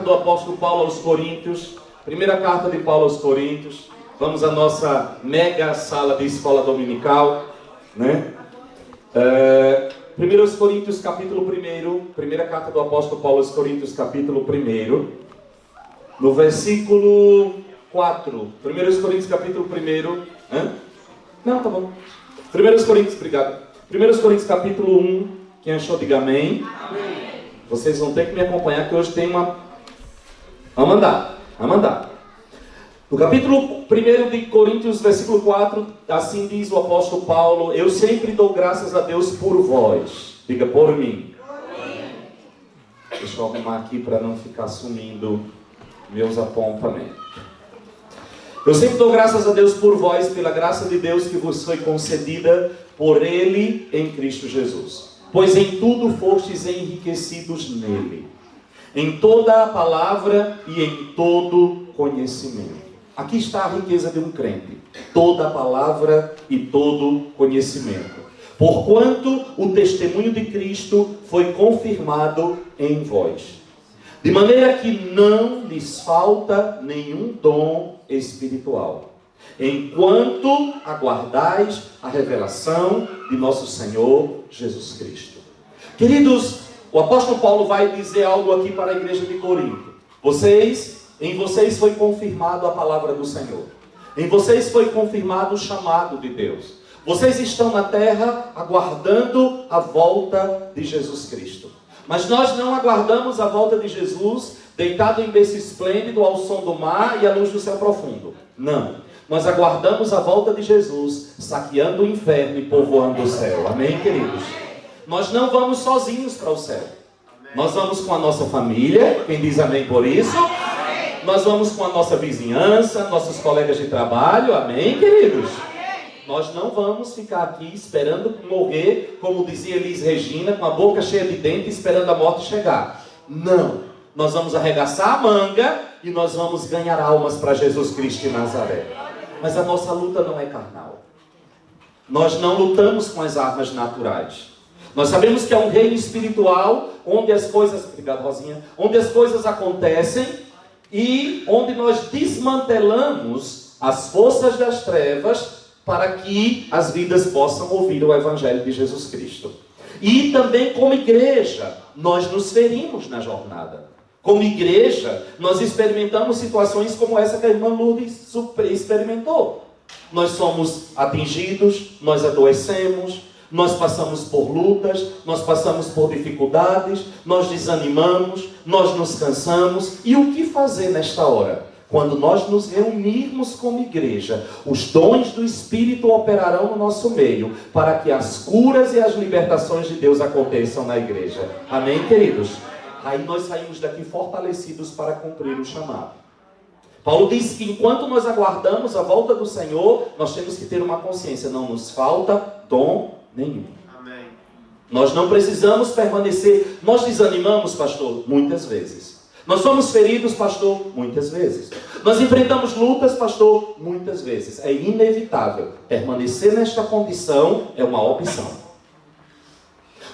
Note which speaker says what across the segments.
Speaker 1: do apóstolo Paulo aos Coríntios, primeira carta de Paulo aos Coríntios. Vamos à nossa mega sala de escola dominical, né? 1 Coríntios capítulo 1, primeira carta do apóstolo Paulo aos Coríntios capítulo 1, no versículo 4. 1 Coríntios capítulo 1, não, tá bom. 1 Coríntios, obrigado. 1 Coríntios capítulo 1, quem achou diga amém. Amém. Vocês vão ter que me acompanhar que hoje tem uma... Vamos andar. No capítulo 1 de Coríntios, versículo 4, assim diz o apóstolo Paulo: eu sempre dou graças a Deus por vós. Diga, por mim. Deixa eu arrumar aqui para não ficar sumindo meus apontamentos. Eu sempre dou graças a Deus por vós, pela graça de Deus que vos foi concedida por Ele em Cristo Jesus. Pois em tudo fostes enriquecidos nele, em toda a palavra e em todo conhecimento. Aqui está a riqueza de um crente: toda a palavra e todo conhecimento. Porquanto o testemunho de Cristo foi confirmado em vós, de maneira que não lhes falta nenhum dom espiritual, enquanto aguardais a revelação de nosso Senhor Jesus Cristo. Queridos, o apóstolo Paulo vai dizer algo aqui para a igreja de Corinto. Em vocês foi confirmado a palavra do Senhor. Em vocês foi confirmado o chamado de Deus. Vocês estão na terra aguardando a volta de Jesus Cristo. Mas nós não aguardamos a volta de Jesus deitado em berço esplêndido ao som do mar e à luz do céu profundo. Não. Nós aguardamos a volta de Jesus saqueando o inferno e povoando o céu. Amém, queridos? Nós não vamos sozinhos para o céu. Nós vamos com a nossa família. Quem diz amém por isso? Nós vamos com a nossa vizinhança, nossos colegas de trabalho. Amém, queridos? Nós não vamos ficar aqui esperando morrer, como dizia Elis Regina, com a boca cheia de dentes, esperando a morte chegar. Não. Nós vamos arregaçar a manga e nós vamos ganhar almas para Jesus Cristo de Nazaré. Mas a nossa luta não é carnal. Nós não lutamos com as armas naturais. Nós sabemos que é um reino espiritual onde as coisas... Obrigado, Rosinha. Onde as coisas acontecem e onde nós desmantelamos as forças das trevas para que as vidas possam ouvir o Evangelho de Jesus Cristo. E também como igreja, nós nos ferimos na jornada. Como igreja, nós experimentamos situações como essa que a irmã Lourdes experimentou. Nós somos atingidos, nós adoecemos, nós passamos por lutas, nós passamos por dificuldades, nós desanimamos, nós nos cansamos. E o que fazer nesta hora? Quando nós nos reunirmos como igreja, os dons do Espírito operarão no nosso meio, para que as curas e as libertações de Deus aconteçam na igreja. Amém, queridos? Aí nós saímos daqui fortalecidos para cumprir o chamado. Paulo diz que enquanto nós aguardamos a volta do Senhor, nós temos que ter uma consciência: não nos falta dom nenhum. Amém. Nós não precisamos permanecer. Nós desanimamos, pastor, muitas vezes. Nós somos feridos, pastor, muitas vezes. Nós enfrentamos lutas, pastor, muitas vezes. É inevitável. Permanecer nesta condição é uma opção.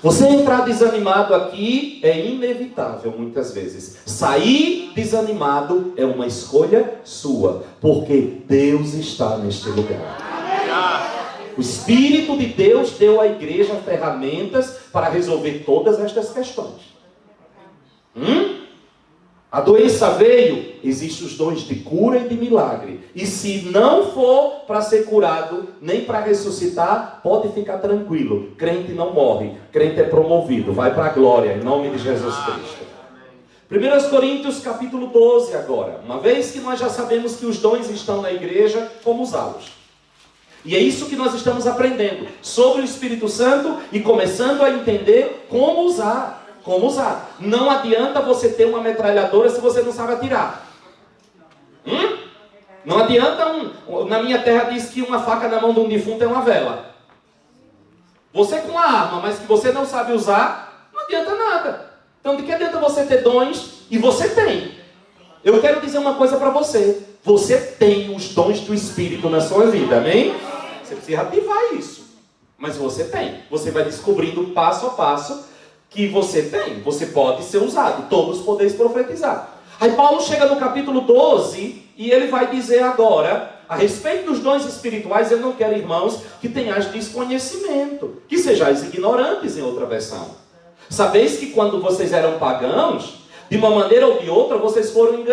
Speaker 1: Você entrar desanimado aqui é inevitável muitas vezes. Sair desanimado é uma escolha sua, porque Deus está neste lugar. O Espírito de Deus deu à igreja ferramentas para resolver todas estas questões. A doença veio, existem os dons de cura e de milagre. E se não for para ser curado, nem para ressuscitar, pode ficar tranquilo. Crente não morre, crente é promovido, vai para a glória, em nome de Jesus Cristo. 1 Coríntios capítulo 12 agora. Uma vez que nós já sabemos que os dons estão na igreja, como usá-los? E é isso que nós estamos aprendendo sobre o Espírito Santo e começando a entender como usar. Como usar? Não adianta você ter uma metralhadora se você não sabe atirar. Não adianta na minha terra diz que uma faca na mão de um defunto é uma vela. Você com uma arma, mas que você não sabe usar, não adianta nada. Então de que adianta você ter dons? E você tem. Eu quero dizer uma coisa para você. Você tem os dons do Espírito na sua vida, amém? Você precisa ativar isso. Mas você tem. Você vai descobrindo passo a passo que você tem. Você pode ser usado. Todos podeis profetizar. Aí Paulo chega no capítulo 12 e ele vai dizer agora, a respeito dos dons espirituais, eu não quero, irmãos, que tenhais desconhecimento, que sejais ignorantes, em outra versão. Sabeis que quando vocês eram pagãos, de uma maneira ou de outra, vocês foram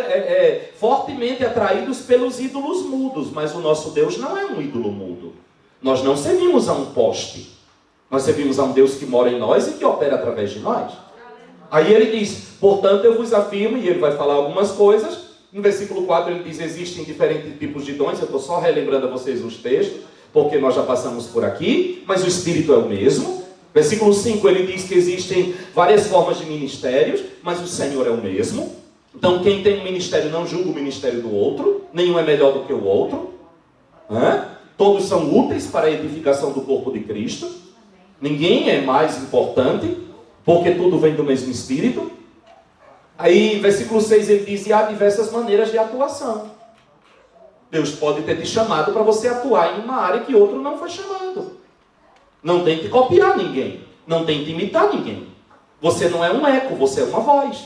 Speaker 1: fortemente atraídos pelos ídolos mudos, mas o nosso Deus não é um ídolo mudo. Nós não servimos a um poste, nós servimos a um Deus que mora em nós e que opera através de nós. Aí ele diz, portanto eu vos afirmo, e ele vai falar algumas coisas. No versículo 4 ele diz, existem diferentes tipos de dons. Eu estou só relembrando a vocês os textos, porque nós já passamos por aqui, mas o Espírito é o mesmo. Versículo 5 ele diz que existem várias formas de ministérios, mas o Senhor é o mesmo. Então quem tem um ministério não julga o ministério do outro, nenhum é melhor do que o outro. Todos são úteis para a edificação do corpo de Cristo. Ninguém é mais importante, porque tudo vem do mesmo Espírito. Aí, versículo 6, ele diz, e há diversas maneiras de atuação. Deus pode ter te chamado para você atuar em uma área que outro não foi chamado. Não tente copiar ninguém. Não tente imitar ninguém. Você não é um eco, você é uma voz.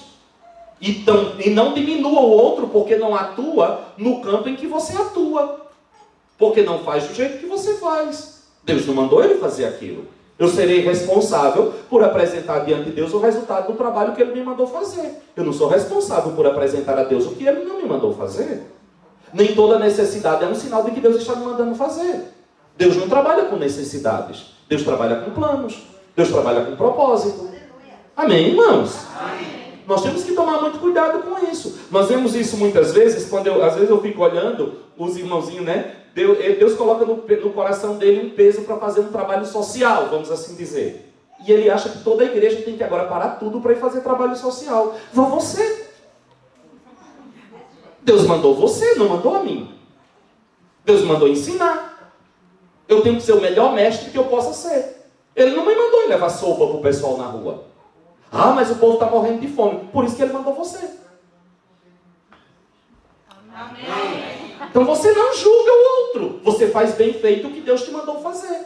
Speaker 1: Então, e não diminua o outro porque não atua no campo em que você atua. Porque não faz do jeito que você faz. Deus não mandou ele fazer aquilo. Eu serei responsável por apresentar diante de Deus o resultado do trabalho que Ele me mandou fazer. Eu não sou responsável por apresentar a Deus o que Ele não me mandou fazer. Nem toda necessidade é um sinal de que Deus está me mandando fazer. Deus não trabalha com necessidades. Deus trabalha com planos. Deus trabalha com propósito. Amém, irmãos? Amém. Nós temos que tomar muito cuidado com isso. Nós vemos isso muitas vezes, às vezes eu fico olhando os irmãozinhos, né? Deus coloca no coração dele um peso para fazer um trabalho social, vamos assim dizer. E ele acha que toda a igreja tem que agora parar tudo para ir fazer trabalho social. Vá você. Deus mandou você, não mandou a mim. Deus mandou ensinar. Eu tenho que ser o melhor mestre que eu possa ser. Ele não me mandou levar sopa para o pessoal na rua. Ah, mas o povo está morrendo de fome. Por isso que ele mandou você. Amém. Então você não julga o outro. Você faz bem feito o que Deus te mandou fazer.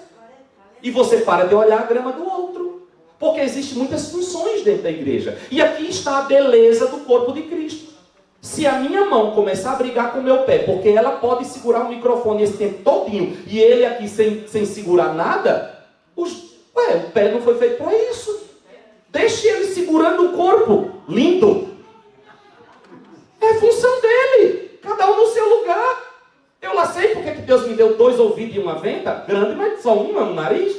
Speaker 1: E você para de olhar a grama do outro. Porque existem muitas funções dentro da igreja. E aqui está a beleza do corpo de Cristo. Se a minha mão começar a brigar com o meu pé, porque ela pode segurar o microfone esse tempo todinho, e ele aqui sem segurar nada, o pé não foi feito para isso. Deixe ele segurando o corpo. Lindo. É função dele. Cada um no seu lugar. Eu lá sei porque que Deus me deu 2 ouvidos e uma venta. Grande, mas só uma no nariz.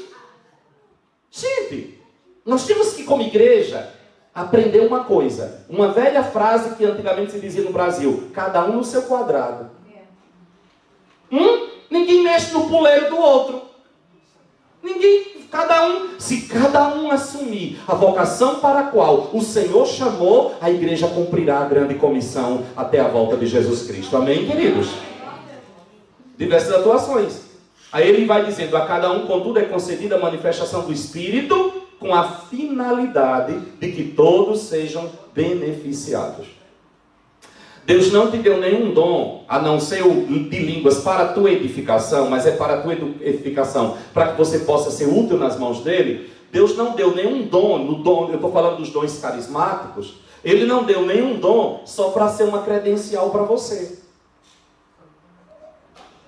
Speaker 1: Gente, nós temos que, como igreja, aprender uma coisa. Uma velha frase que antigamente se dizia no Brasil. Cada um no seu quadrado. Ninguém mexe no puleiro do outro. Se cada um assumir a vocação para a qual o Senhor chamou, a igreja cumprirá a grande comissão até a volta de Jesus Cristo. Amém, queridos? Diversas atuações. Aí ele vai dizendo, a cada um, contudo, é concedida a manifestação do Espírito com a finalidade de que todos sejam beneficiados. Deus não te deu nenhum dom, a não ser o de línguas para a tua edificação, mas é para a tua edificação, para que você possa ser útil nas mãos dele. Deus não deu nenhum dom, eu estou falando dos dons carismáticos, ele não deu nenhum dom só para ser uma credencial para você.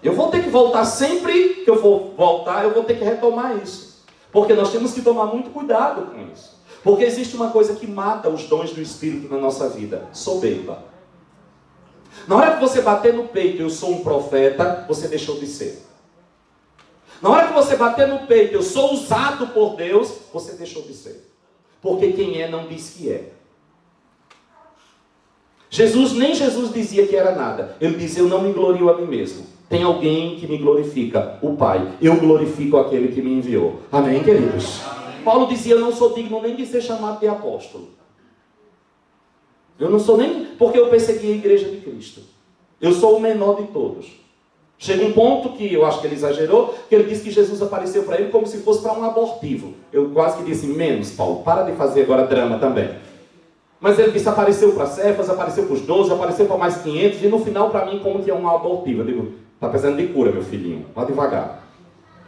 Speaker 1: Eu vou ter que voltar sempre que eu for voltar, eu vou ter que retomar isso. Porque nós temos que tomar muito cuidado com isso. Porque existe uma coisa que mata os dons do Espírito na nossa vida: soberba. Na hora que você bater no peito, eu sou um profeta, você deixou de ser. Na hora que você bater no peito, eu sou usado por Deus, você deixou de ser. Porque quem é não diz que é. Nem Jesus dizia que era nada. Ele dizia, eu não me glorio a mim mesmo. Tem alguém que me glorifica, o Pai. Eu glorifico aquele que me enviou. Amém, queridos? Paulo dizia, eu não sou digno nem de ser chamado de apóstolo. Eu não sou nem porque eu persegui a igreja de Cristo. Eu sou o menor de todos. Chega um ponto que eu acho que ele exagerou, que ele disse que Jesus apareceu para ele como se fosse para um abortivo. Eu quase que disse, menos, Paulo, para de fazer agora drama também. Mas ele disse, apareceu para Cefas, apareceu para os 12, apareceu para mais 500, e no final para mim como que é um abortivo. Eu digo, está precisando de cura, meu filhinho, vá devagar.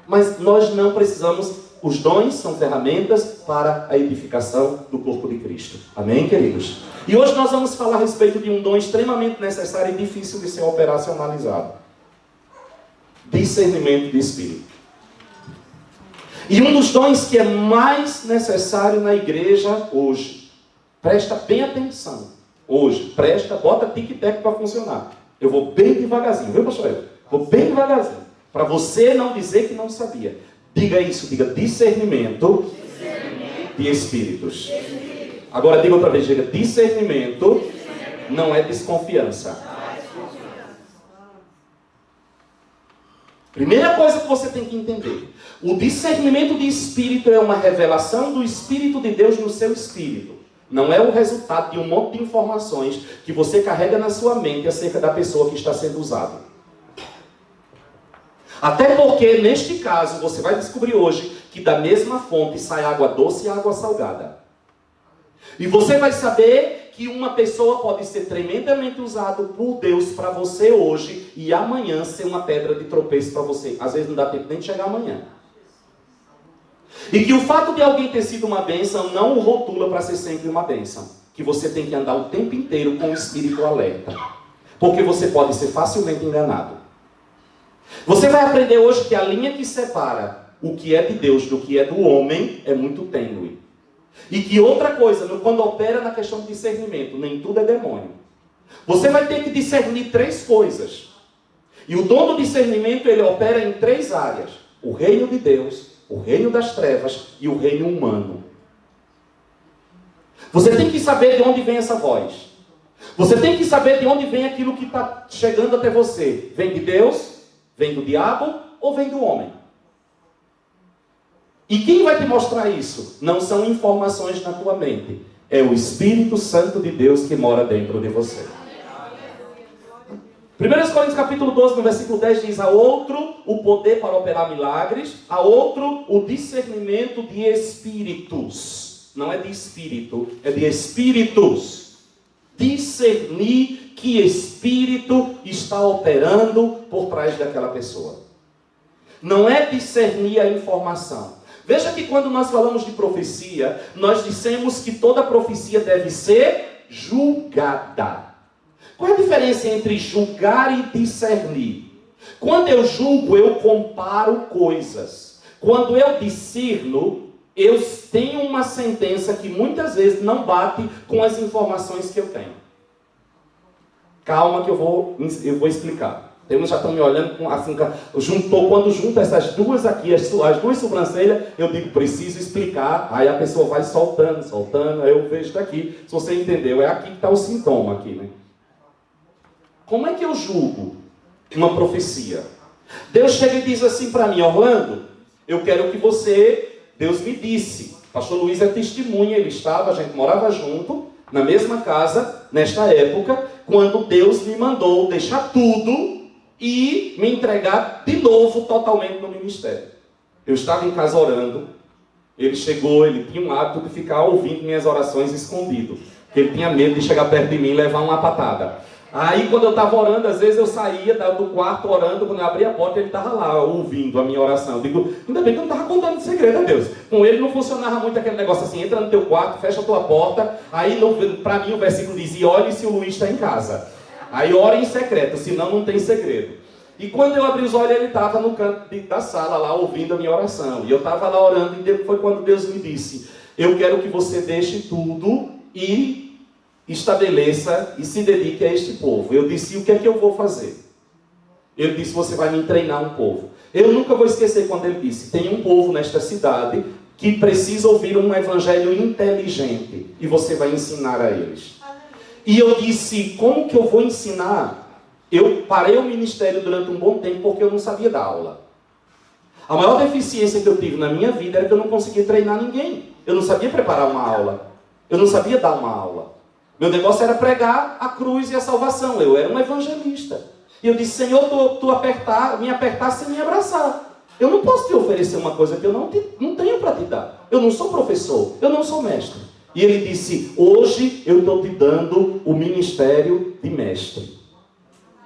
Speaker 1: Mas nós não precisamos Os dons são ferramentas para a edificação do corpo de Cristo. Amém, queridos? E hoje nós vamos falar a respeito de um dom extremamente necessário e difícil de ser operacionalizado. Discernimento de espírito. E um dos dons que é mais necessário na igreja hoje. Presta bem atenção. Hoje, bota tic-tac para funcionar. Eu vou bem devagarzinho, viu, pastor? Vou bem devagarzinho. Para você não dizer que não sabia. Diga isso, diga discernimento de espíritos. Agora diga outra vez, diga discernimento não é desconfiança. Primeira coisa que você tem que entender. O discernimento de espírito é uma revelação do Espírito de Deus no seu espírito. Não é o resultado de um monte de informações que você carrega na sua mente acerca da pessoa que está sendo usada. Até porque, neste caso, você vai descobrir hoje que da mesma fonte sai água doce e água salgada. E você vai saber que uma pessoa pode ser tremendamente usada por Deus para você hoje e amanhã ser uma pedra de tropeço para você. Às vezes não dá tempo nem de chegar amanhã. E que o fato de alguém ter sido uma bênção não o rotula para ser sempre uma bênção. Que você tem que andar o tempo inteiro com o espírito alerta. Porque você pode ser facilmente enganado. Você vai aprender hoje que a linha que separa o que é de Deus do que é do homem é muito tênue. E que outra coisa, quando opera na questão de discernimento, nem tudo é demônio. Você vai ter que discernir 3 coisas. E o dom do discernimento, ele opera em 3 áreas. O reino de Deus, o reino das trevas e o reino humano. Você tem que saber de onde vem essa voz. Você tem que saber de onde vem aquilo que está chegando até você. Vem de Deus? Vem do diabo ou vem do homem? E quem vai te mostrar isso? Não são informações na tua mente. É o Espírito Santo de Deus que mora dentro de você. 1 Coríntios capítulo 12, no versículo 10 diz: a outro o poder para operar milagres, a outro o discernimento de espíritos. Não é de espírito, é de espíritos. Discernir que espírito está operando por trás daquela pessoa. Não é discernir a informação. Veja que quando nós falamos de profecia, nós dissemos que toda profecia deve ser julgada. Qual é a diferença entre julgar e discernir? Quando eu julgo, eu comparo coisas. Quando eu discerno, eu tenho uma sentença que muitas vezes não bate com as informações que eu tenho. Calma que eu vou explicar. Eles já estão me olhando com assim, quando junta essas duas aqui, as duas sobrancelhas, eu digo, preciso explicar. Aí a pessoa vai soltando, aí eu vejo daqui. Se você entendeu, é aqui que está o sintoma aqui, né? Como é que eu julgo uma profecia? Deus chega e diz assim para mim: Orlando, eu quero que você, Deus me disse, pastor Luiz é testemunha, ele estava, a gente morava junto, na mesma casa, nesta época, quando Deus me mandou deixar tudo e me entregar de novo totalmente no ministério. Eu estava em casa orando, ele chegou, ele tinha um hábito de ficar ouvindo minhas orações escondido, porque ele tinha medo de chegar perto de mim e levar uma patada. Aí quando eu estava orando, às vezes eu saía do quarto orando, quando eu abria a porta ele estava lá ouvindo a minha oração. Eu digo, ainda bem que eu não estava contando segredo a Deus. Com ele não funcionava muito aquele negócio assim: entra no teu quarto, fecha a tua porta. Aí para mim o versículo dizia: olhe se o Luiz está em casa. Aí ora em secreto, senão não tem segredo. E quando eu abri os olhos, ele estava no canto da sala lá ouvindo a minha oração. E eu estava lá orando, e foi quando Deus me disse: eu quero que você deixe tudo e estabeleça e se dedique a este povo. Eu disse: o que é que eu vou fazer? Ele disse: você vai me treinar um povo. Eu nunca vou esquecer quando ele disse: tem um povo nesta cidade que precisa ouvir um evangelho inteligente e você vai ensinar a eles. E eu disse: como que eu vou ensinar? Eu parei o ministério durante um bom tempo porque eu não sabia dar aula. A maior deficiência que eu tive na minha vida era que eu não conseguia treinar ninguém. Eu não sabia preparar uma aula. Eu não sabia dar uma aula. Meu negócio era pregar a cruz e a salvação. Eu era um evangelista. E eu disse: Senhor, tu me apertar sem me abraçar. Eu não posso te oferecer uma coisa que eu não tenho para te dar. Eu não sou professor, eu não sou mestre. E ele disse: hoje eu estou te dando o ministério de mestre.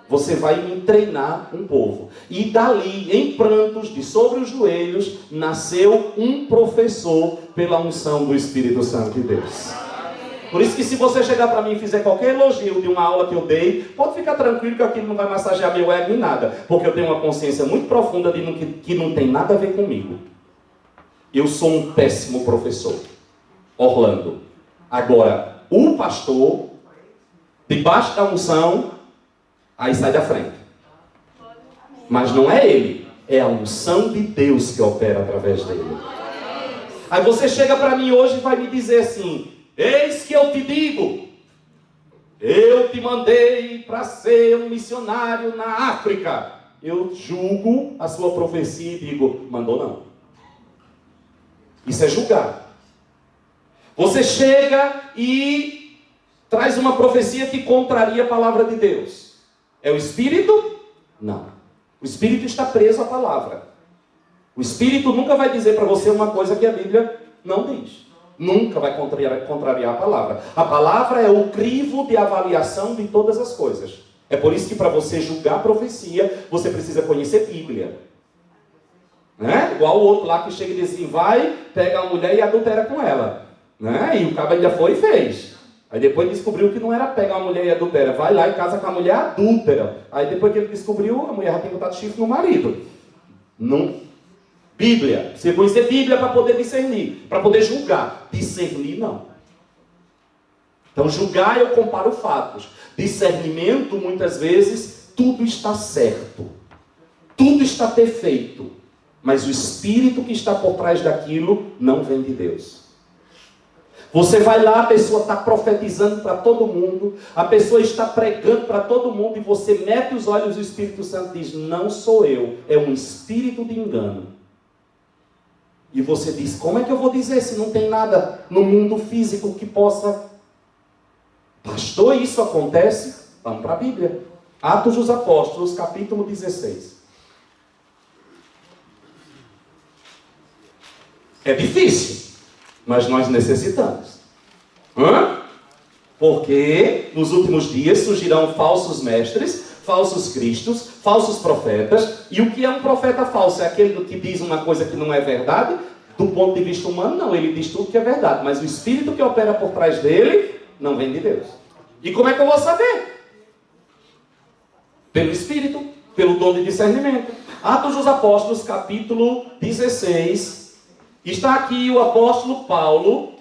Speaker 1: Você vai me treinar um povo. E dali, em prantos, de sobre os joelhos, nasceu um professor pela unção do Espírito Santo de Deus. Por isso que se você chegar para mim e fizer qualquer elogio de uma aula que eu dei, pode ficar tranquilo que aquilo não vai massagear meu ego nem nada. Porque eu tenho uma consciência muito profunda de que não tem nada a ver comigo. Eu sou um péssimo professor. Orlando. Agora, o pastor, debaixo da unção, aí sai da frente. Mas não é ele, é a unção de Deus que opera através dele. Aí você chega para mim hoje e vai me dizer assim: eis que eu te digo, eu te mandei para ser um missionário na África. Eu julgo a sua profecia e digo: mandou não. Isso é julgar. Você chega e traz uma profecia que contraria a palavra de Deus. É o Espírito? Não. O Espírito está preso à palavra. O Espírito nunca vai dizer para você uma coisa que a Bíblia não diz. Nunca vai contrariar a palavra. A palavra é o crivo de avaliação de todas as coisas. É por isso que para você julgar a profecia, você precisa conhecer Bíblia. Né? Igual o outro lá que chega e diz assim: vai, pega uma mulher e adultera com ela. Né? E o cara ainda foi e fez. Aí depois descobriu que não era pegar uma mulher e adultera. Vai lá e casa com a mulher adúltera. Aí depois que ele descobriu, a mulher já tem botado chifre no marido. Não. Bíblia. Você conhecer Bíblia para poder discernir. Para poder julgar. Discernir não. Então julgar eu comparo fatos. Discernimento, muitas vezes, tudo está certo. Tudo está perfeito. Mas o Espírito que está por trás daquilo não vem de Deus. Você vai lá, a pessoa está profetizando para todo mundo, a pessoa está pregando para todo mundo, e você mete os olhos e o Espírito Santo diz: não sou eu, é um espírito de engano. E você diz: como é que eu vou dizer se não tem nada no mundo físico que possa... Pastor, isso acontece? Vamos para a Bíblia. Atos dos Apóstolos, capítulo 16. É difícil, mas nós necessitamos. Porque nos últimos dias surgirão falsos mestres, falsos cristos, falsos profetas. E o que é um profeta falso? É aquele que diz uma coisa que não é verdade? Do ponto de vista humano, não. Ele diz tudo que é verdade. Mas o Espírito que opera por trás dele não vem de Deus. E como é que eu vou saber? Pelo Espírito, pelo dom de discernimento. Atos dos Apóstolos, capítulo 16. Está aqui o apóstolo Paulo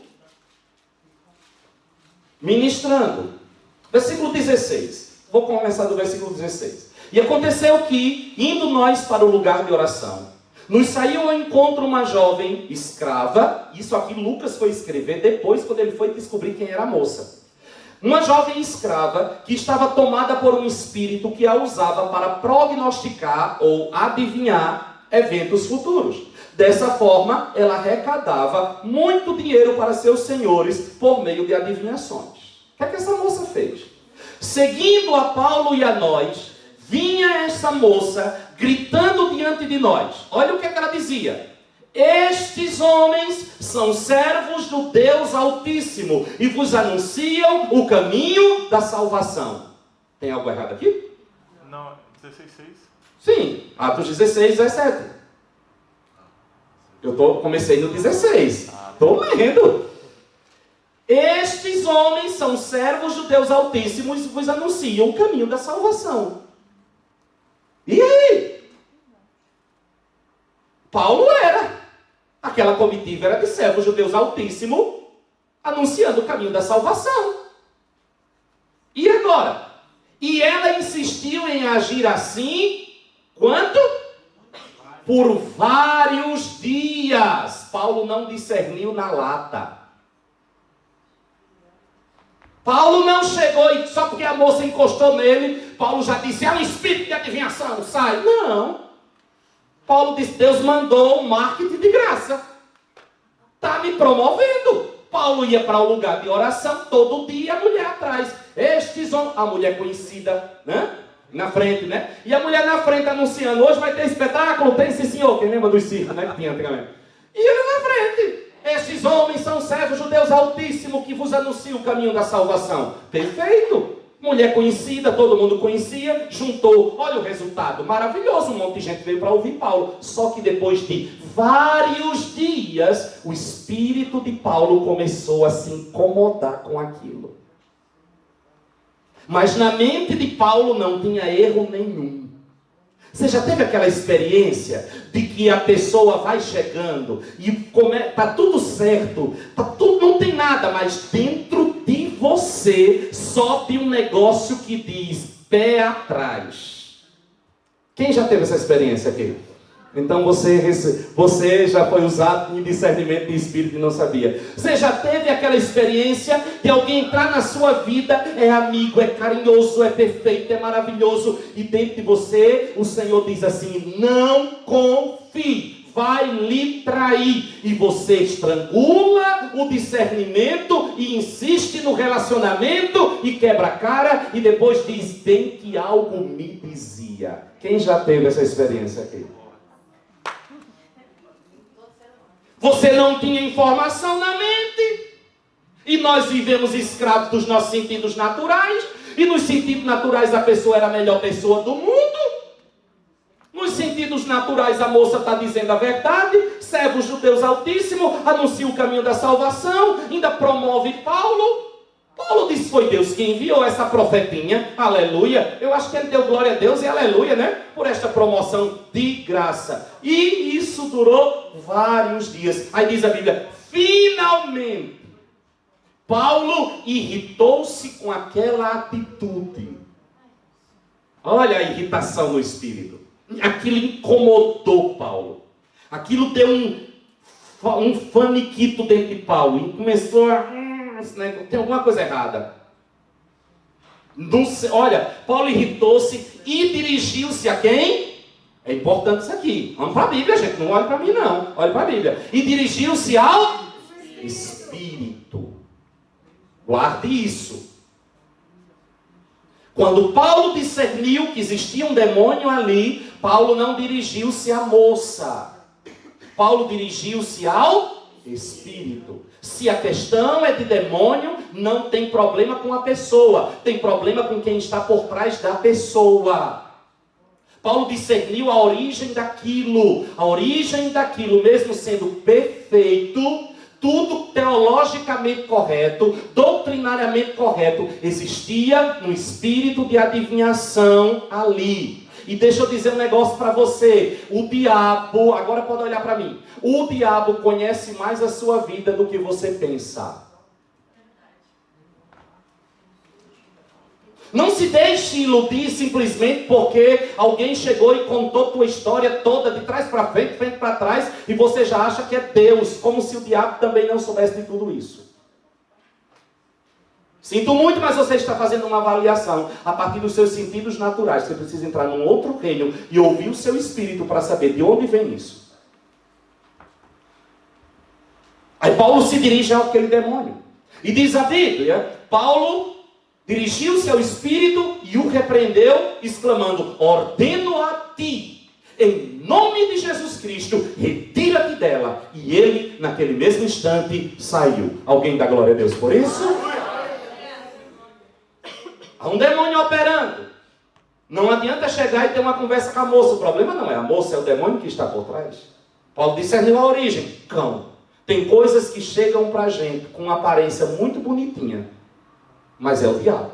Speaker 1: ministrando. Versículo 16. Vou começar do versículo 16. E aconteceu que, indo nós para o lugar de oração, nos saiu ao encontro uma jovem escrava. Isso aqui Lucas foi escrever depois, quando ele foi descobrir quem era a moça. Uma jovem escrava que estava tomada por um espírito que a usava para prognosticar ou adivinhar eventos futuros. Dessa forma, ela arrecadava muito dinheiro para seus senhores por meio de adivinhações. O que é que essa moça fez? Seguindo a Paulo e a nós, vinha essa moça gritando diante de nós. Olha o que é que ela dizia: estes homens são servos do Deus Altíssimo e vos anunciam o caminho da salvação. Tem algo errado aqui?
Speaker 2: Não, 16:6.
Speaker 1: Sim, Atos 16, 17. Comecei no 16. Estou lendo. Estes homens são servos do Deus Altíssimo e vos anunciam o caminho da salvação. E aí? Paulo era. Aquela comitiva era de servos do Deus Altíssimo anunciando o caminho da salvação. E agora? E ela insistiu em agir assim, quanto? Por vários dias. Paulo não discerniu na lata. Paulo não chegou e só porque a moça encostou nele, Paulo já disse: é um espírito de adivinhação, sai. Não. Paulo disse: Deus mandou um marketing de graça. Está me promovendo. Paulo ia para o lugar de oração todo dia, a mulher atrás. Estes homens, a mulher conhecida, né? Na frente, né? E a mulher na frente anunciando: hoje vai ter espetáculo, tem sim senhor. Quem lembra dos circos, né? Que tinha antigamente. E ele na frente: estes homens são servos do Deus Altíssimo que vos anuncia o caminho da salvação. Perfeito. Mulher conhecida, todo mundo conhecia, juntou, olha o resultado, maravilhoso, um monte de gente veio para ouvir Paulo. Só que depois de vários dias, o espírito de Paulo começou a se incomodar com aquilo. Mas na mente de Paulo não tinha erro nenhum. Você já teve aquela experiência de que a pessoa vai chegando e tá tudo certo, não tem nada, mas dentro de você sobe um negócio que diz pé atrás. Quem já teve essa experiência aqui? Então você já foi usado em discernimento de espírito e não sabia. Você já teve aquela experiência de alguém entrar na sua vida, é amigo, é carinhoso, é perfeito, é maravilhoso, e dentro de você o Senhor diz assim: não confie, vai lhe trair. E você estrangula o discernimento e insiste no relacionamento e quebra a cara e depois diz: bem que algo me dizia. Quem já teve essa experiência aqui? Você não tinha informação na mente. E nós vivemos escravos dos nossos sentidos naturais. E nos sentidos naturais a pessoa era a melhor pessoa do mundo. Nos sentidos naturais a moça está dizendo a verdade. Serve o Deus Altíssimo, anuncia o caminho da salvação, ainda promove Paulo. Paulo disse: foi Deus que enviou essa profetinha, aleluia. Eu acho que ele deu glória a Deus e aleluia, né? Por esta promoção de graça. E isso durou vários dias. Aí diz a Bíblia: finalmente, Paulo irritou-se com aquela atitude. Olha a irritação no espírito. Aquilo incomodou Paulo. Aquilo deu um faniquito dentro de Paulo. E começou a... tem alguma coisa errada. Olha, Paulo irritou-se e dirigiu-se a quem? É importante isso aqui. Vamos para a Bíblia, gente. Não olhe para mim, não. Olhe para a Bíblia. E dirigiu-se ao Espírito. Guarde isso. Quando Paulo discerniu que existia um demônio ali, Paulo não dirigiu-se à moça. Paulo dirigiu-se ao Espírito. Se a questão é de demônio, não tem problema com a pessoa. Tem problema com quem está por trás da pessoa. Paulo discerniu a origem daquilo. A origem daquilo, mesmo sendo perfeito, tudo teologicamente correto, doutrinariamente correto, existia um espírito de adivinhação ali. E deixa eu dizer um negócio para você. O diabo, agora pode olhar para mim. O diabo conhece mais a sua vida do que você pensa. Não se deixe iludir simplesmente porque alguém chegou e contou tua história toda, de trás para frente, frente para trás, e você já acha que é Deus, como se o diabo também não soubesse de tudo isso. Sinto muito, mas você está fazendo uma avaliação a partir dos seus sentidos naturais. Você precisa entrar num outro reino e ouvir o seu espírito para saber de onde vem isso. Aí Paulo se dirige àquele demônio. E diz a Bíblia, Paulo dirigiu-se ao espírito e o repreendeu, exclamando: ordeno a ti, em nome de Jesus Cristo, retira-te dela. E ele, naquele mesmo instante, saiu. Alguém dá glória a Deus por isso? Há um demônio operando. Não adianta chegar e ter uma conversa com a moça. O problema não é a moça, é o demônio que está por trás. Paulo discerniu a origem. Cão. Tem coisas que chegam para a gente com uma aparência muito bonitinha, mas é o diabo.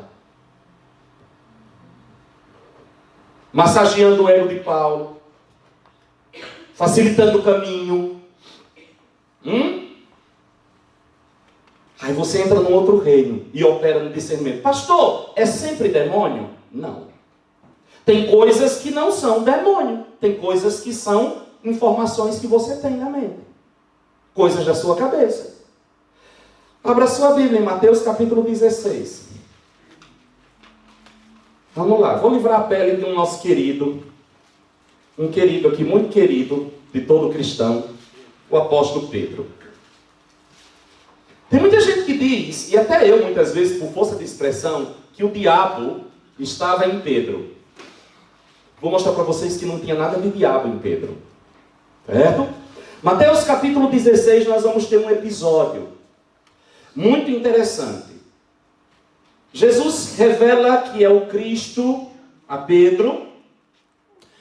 Speaker 1: Massageando o ego de Paulo, facilitando o caminho. Aí você entra num outro reino e opera no discernimento. Pastor, é sempre demônio? Não. Tem coisas que não são demônio. Tem coisas que são informações que você tem na mente. Coisas da sua cabeça. Abra sua Bíblia em Mateus capítulo 16. Vamos lá. Vou livrar a pele de um nosso querido. Um querido aqui, muito querido, de todo cristão. O apóstolo Pedro. Tem muita gente que diz, e até eu muitas vezes, por força de expressão, que o diabo estava em Pedro. Vou mostrar para vocês que não tinha nada de diabo em Pedro. Certo? Mateus capítulo 16, nós vamos ter um episódio muito interessante. Jesus revela que é o Cristo a Pedro.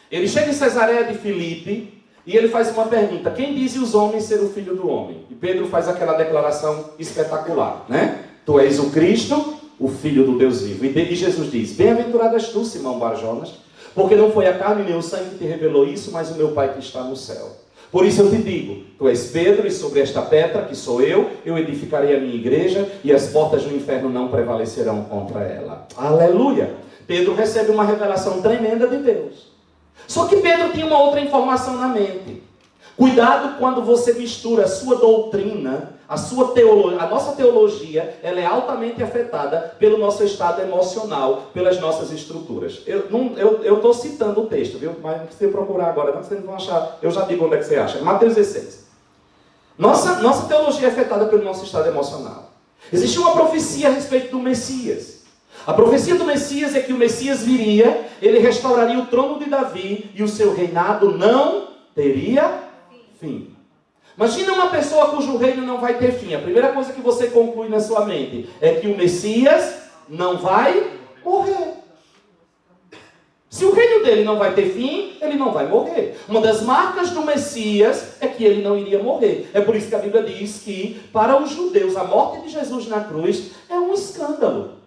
Speaker 1: Ele chega em Cesareia de Filipe e ele faz uma pergunta: quem dizem os homens ser o Filho do Homem? E Pedro faz aquela declaração espetacular, né? Tu és o Cristo, o Filho do Deus vivo. E Jesus diz: bem-aventurado és tu, Simão Bar-Jonas, porque não foi a carne nem o sangue que te revelou isso, mas o meu Pai que está no céu. Por isso eu te digo, tu és Pedro, e sobre esta pedra, que sou eu edificarei a minha igreja, e as portas do inferno não prevalecerão contra ela. Aleluia! Pedro recebe uma revelação tremenda de Deus. Só que Pedro tinha uma outra informação na mente. Cuidado quando você mistura a sua doutrina, a nossa teologia, ela é altamente afetada pelo nosso estado emocional, pelas nossas estruturas. Eu estou citando o texto, viu? Mas não precisa procurar agora, não, vocês vão achar. Eu já digo onde é que você acha. Mateus 16. Nossa teologia é afetada pelo nosso estado emocional. Existe uma profecia a respeito do Messias. A profecia do Messias é que o Messias viria, ele restauraria o trono de Davi e o seu reinado não teria fim. Imagina uma pessoa cujo reino não vai ter fim. A primeira coisa que você conclui na sua mente é que o Messias não vai morrer. Se o reino dele não vai ter fim, ele não vai morrer. Uma das marcas do Messias é que ele não iria morrer. É por isso que a Bíblia diz que, para os judeus, a morte de Jesus na cruz é um escândalo.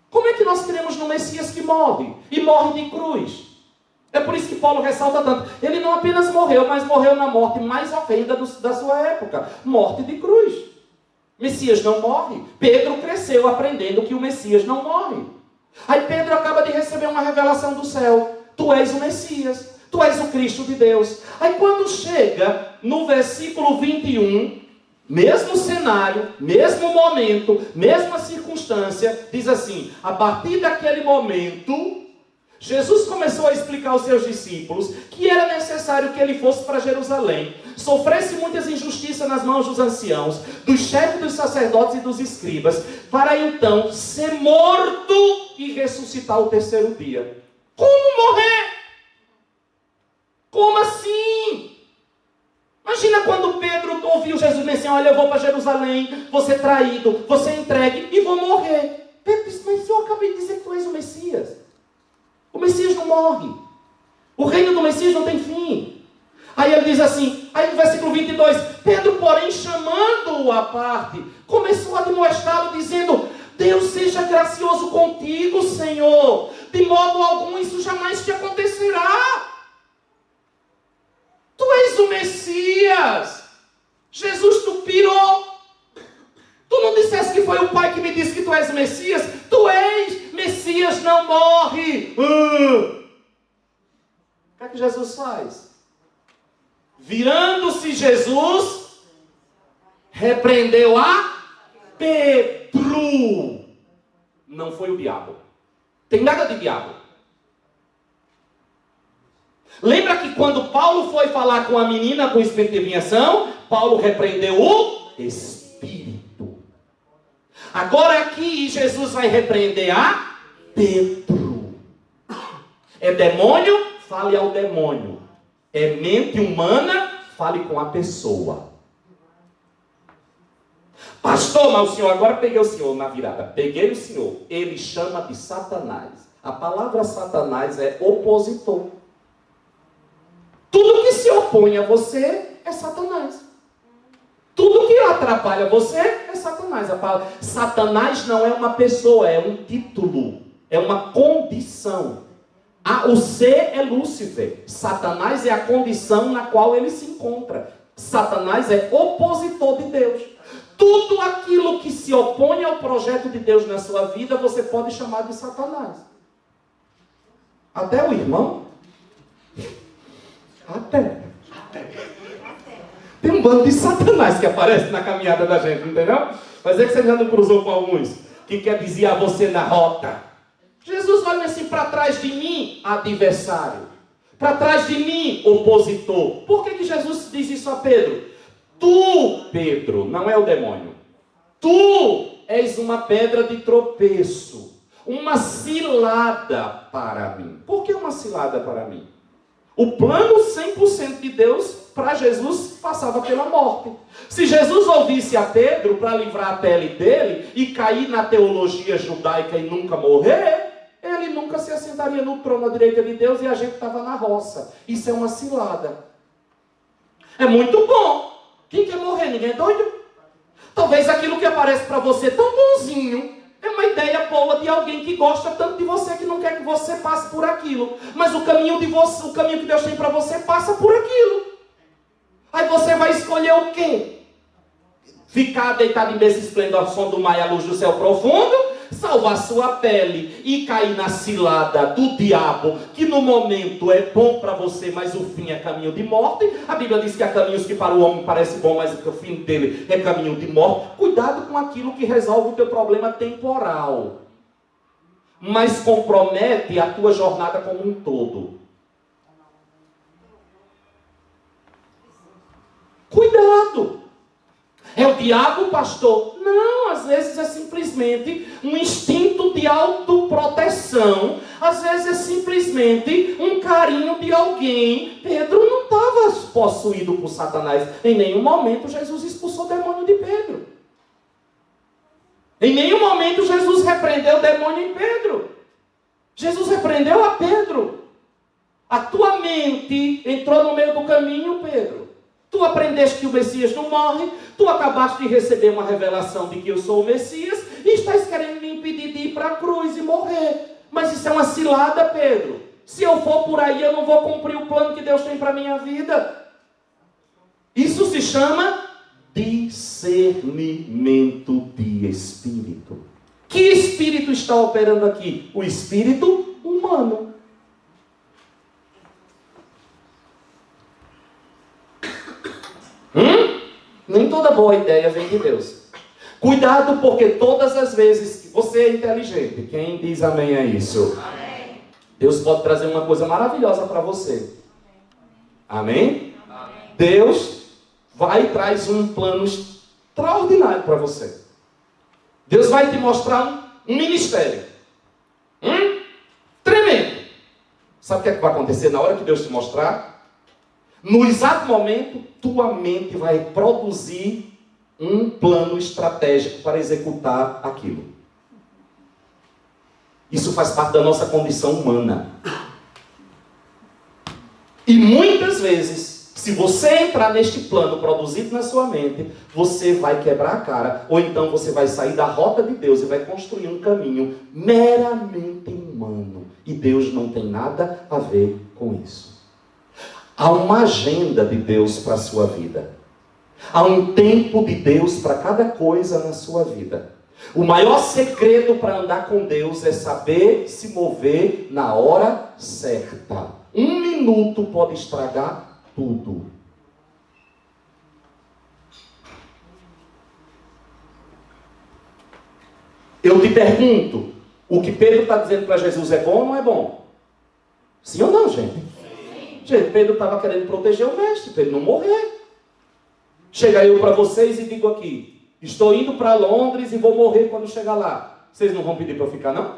Speaker 1: Como é que nós cremos no Messias que morre? E morre de cruz? É por isso que Paulo ressalta tanto. Ele não apenas morreu, mas morreu na morte mais horrenda da sua época. Morte de cruz. Messias não morre. Pedro cresceu aprendendo que o Messias não morre. Aí Pedro acaba de receber uma revelação do céu. Tu és o Messias. Tu és o Cristo de Deus. Aí quando chega no versículo 21... mesmo cenário, mesmo momento, mesma circunstância, diz assim: a partir daquele momento, Jesus começou a explicar aos seus discípulos que era necessário que ele fosse para Jerusalém, sofresse muitas injustiças nas mãos dos anciãos, dos chefes dos sacerdotes e dos escribas, para então ser morto e ressuscitar o terceiro dia. Como morrer? Como assim? Imagina quando Pedro ouviu Jesus dizer assim: olha, eu vou para Jerusalém, vou ser traído, vou ser entregue e vou morrer. Pedro disse: mas eu acabei de dizer que tu és o Messias. O Messias não morre. O reino do Messias não tem fim. Aí ele diz assim, aí no versículo 22, Pedro, porém, chamando-o à parte, começou a admoestá-lo, dizendo: Deus seja gracioso contigo, Senhor. De modo algum isso jamais te acontecerá. Tu és o Messias. Jesus, tu pirou. Tu não disseste que foi o Pai que me disse que tu és o Messias? Tu és. Messias não morre. O que é que Jesus faz? Virando-se Jesus, repreendeu a Pedro. Não foi o diabo. Tem nada de diabo. Lembra que quando Paulo foi falar com a menina com o espírito de adivinhação, Paulo repreendeu o espírito. Agora aqui Jesus vai repreender a Pedro. É demônio? Fale ao demônio. É mente humana? Fale com a pessoa. Pastor, mas o senhor, agora peguei o senhor na virada. Peguei o senhor. Ele chama de Satanás. A palavra Satanás é opositor. Tudo que se opõe a você é Satanás. Tudo que atrapalha você é Satanás. A palavra Satanás não é uma pessoa, é um título. É uma condição. O ser é Lúcifer. Satanás é a condição na qual ele se encontra. Satanás é opositor de Deus. Tudo aquilo que se opõe ao projeto de Deus na sua vida, você pode chamar de Satanás. Até o irmão. Até. Tem um bando de Satanás que aparece na caminhada da gente, entendeu? Mas é que você já não cruzou com alguns que quer desviar você na rota. Jesus olha assim: para trás de mim, adversário. Para trás de mim, opositor. Por que Jesus diz isso a Pedro? Tu, Pedro, não é o demônio. Tu és uma pedra de tropeço. Uma cilada para mim. Por que uma cilada para mim? O plano 100% de Deus para Jesus, passava pela morte. Se Jesus ouvisse a Pedro para livrar a pele dele e cair na teologia judaica e nunca morrer, ele nunca se assentaria no trono à direita de Deus e a gente estava na roça. Isso é uma cilada. É muito bom. Quem quer morrer? Ninguém é doido? Talvez aquilo que aparece para você tão bonzinho é uma ideia boa de alguém que gosta tanto de você que não quer que você passe por aquilo. Mas o caminho que Deus tem para você passa por aquilo. Aí você vai escolher o quê? Ficar deitado em berço esplêndido ao som do mar e à luz do céu profundo? Salvar sua pele e cair na cilada do diabo, que no momento é bom para você, mas o fim é caminho de morte. A Bíblia diz que há caminhos que para o homem parece bom, mas o fim dele é caminho de morte. Cuidado com aquilo que resolve o teu problema temporal, mas compromete a tua jornada como um todo. Cuidado! É o diabo, pastor? Não, às vezes é simplesmente um instinto de autoproteção. Às vezes é simplesmente um carinho de alguém. Pedro não estava possuído por Satanás. Em nenhum momento Jesus expulsou o demônio de Pedro. Em nenhum momento Jesus repreendeu o demônio em Pedro. Jesus repreendeu a Pedro. A tua mente entrou no meio do caminho, Pedro. Tu aprendeste que o Messias não morre, tu acabaste de receber uma revelação de que eu sou o Messias, e estás querendo me impedir de ir para a cruz e morrer. Mas isso é uma cilada, Pedro. Se eu for por aí, eu não vou cumprir o plano que Deus tem para a minha vida. Isso se chama discernimento de espírito. Que espírito está operando aqui? O espírito humano. Nem toda boa ideia vem de Deus. Cuidado, porque todas as vezes que você é inteligente, quem diz amém a isso? Amém. Deus pode trazer uma coisa maravilhosa para você. Amém? Amém? Deus vai e traz um plano extraordinário para você. Deus vai te mostrar um ministério. Tremendo. Sabe o que é que vai acontecer na hora que Deus te mostrar? No exato momento, tua mente vai produzir um plano estratégico para executar aquilo. Isso faz parte da nossa condição humana. E muitas vezes, se você entrar neste plano produzido na sua mente, você vai quebrar a cara, ou então você vai sair da rota de Deus e vai construir um caminho meramente humano. E Deus não tem nada a ver com isso. Há uma agenda de Deus para a sua vida. Há um tempo de Deus para cada coisa na sua vida. O maior segredo para andar com Deus é saber se mover na hora certa. 1 minuto pode estragar tudo. Eu te pergunto, o que Pedro está dizendo para Jesus é bom ou não é bom? Sim ou não, gente? Gente, Pedro estava querendo proteger o mestre, para ele não morrer. Chega eu para vocês e digo aqui, estou indo para Londres e vou morrer quando chegar lá. Vocês não vão pedir para eu ficar, não?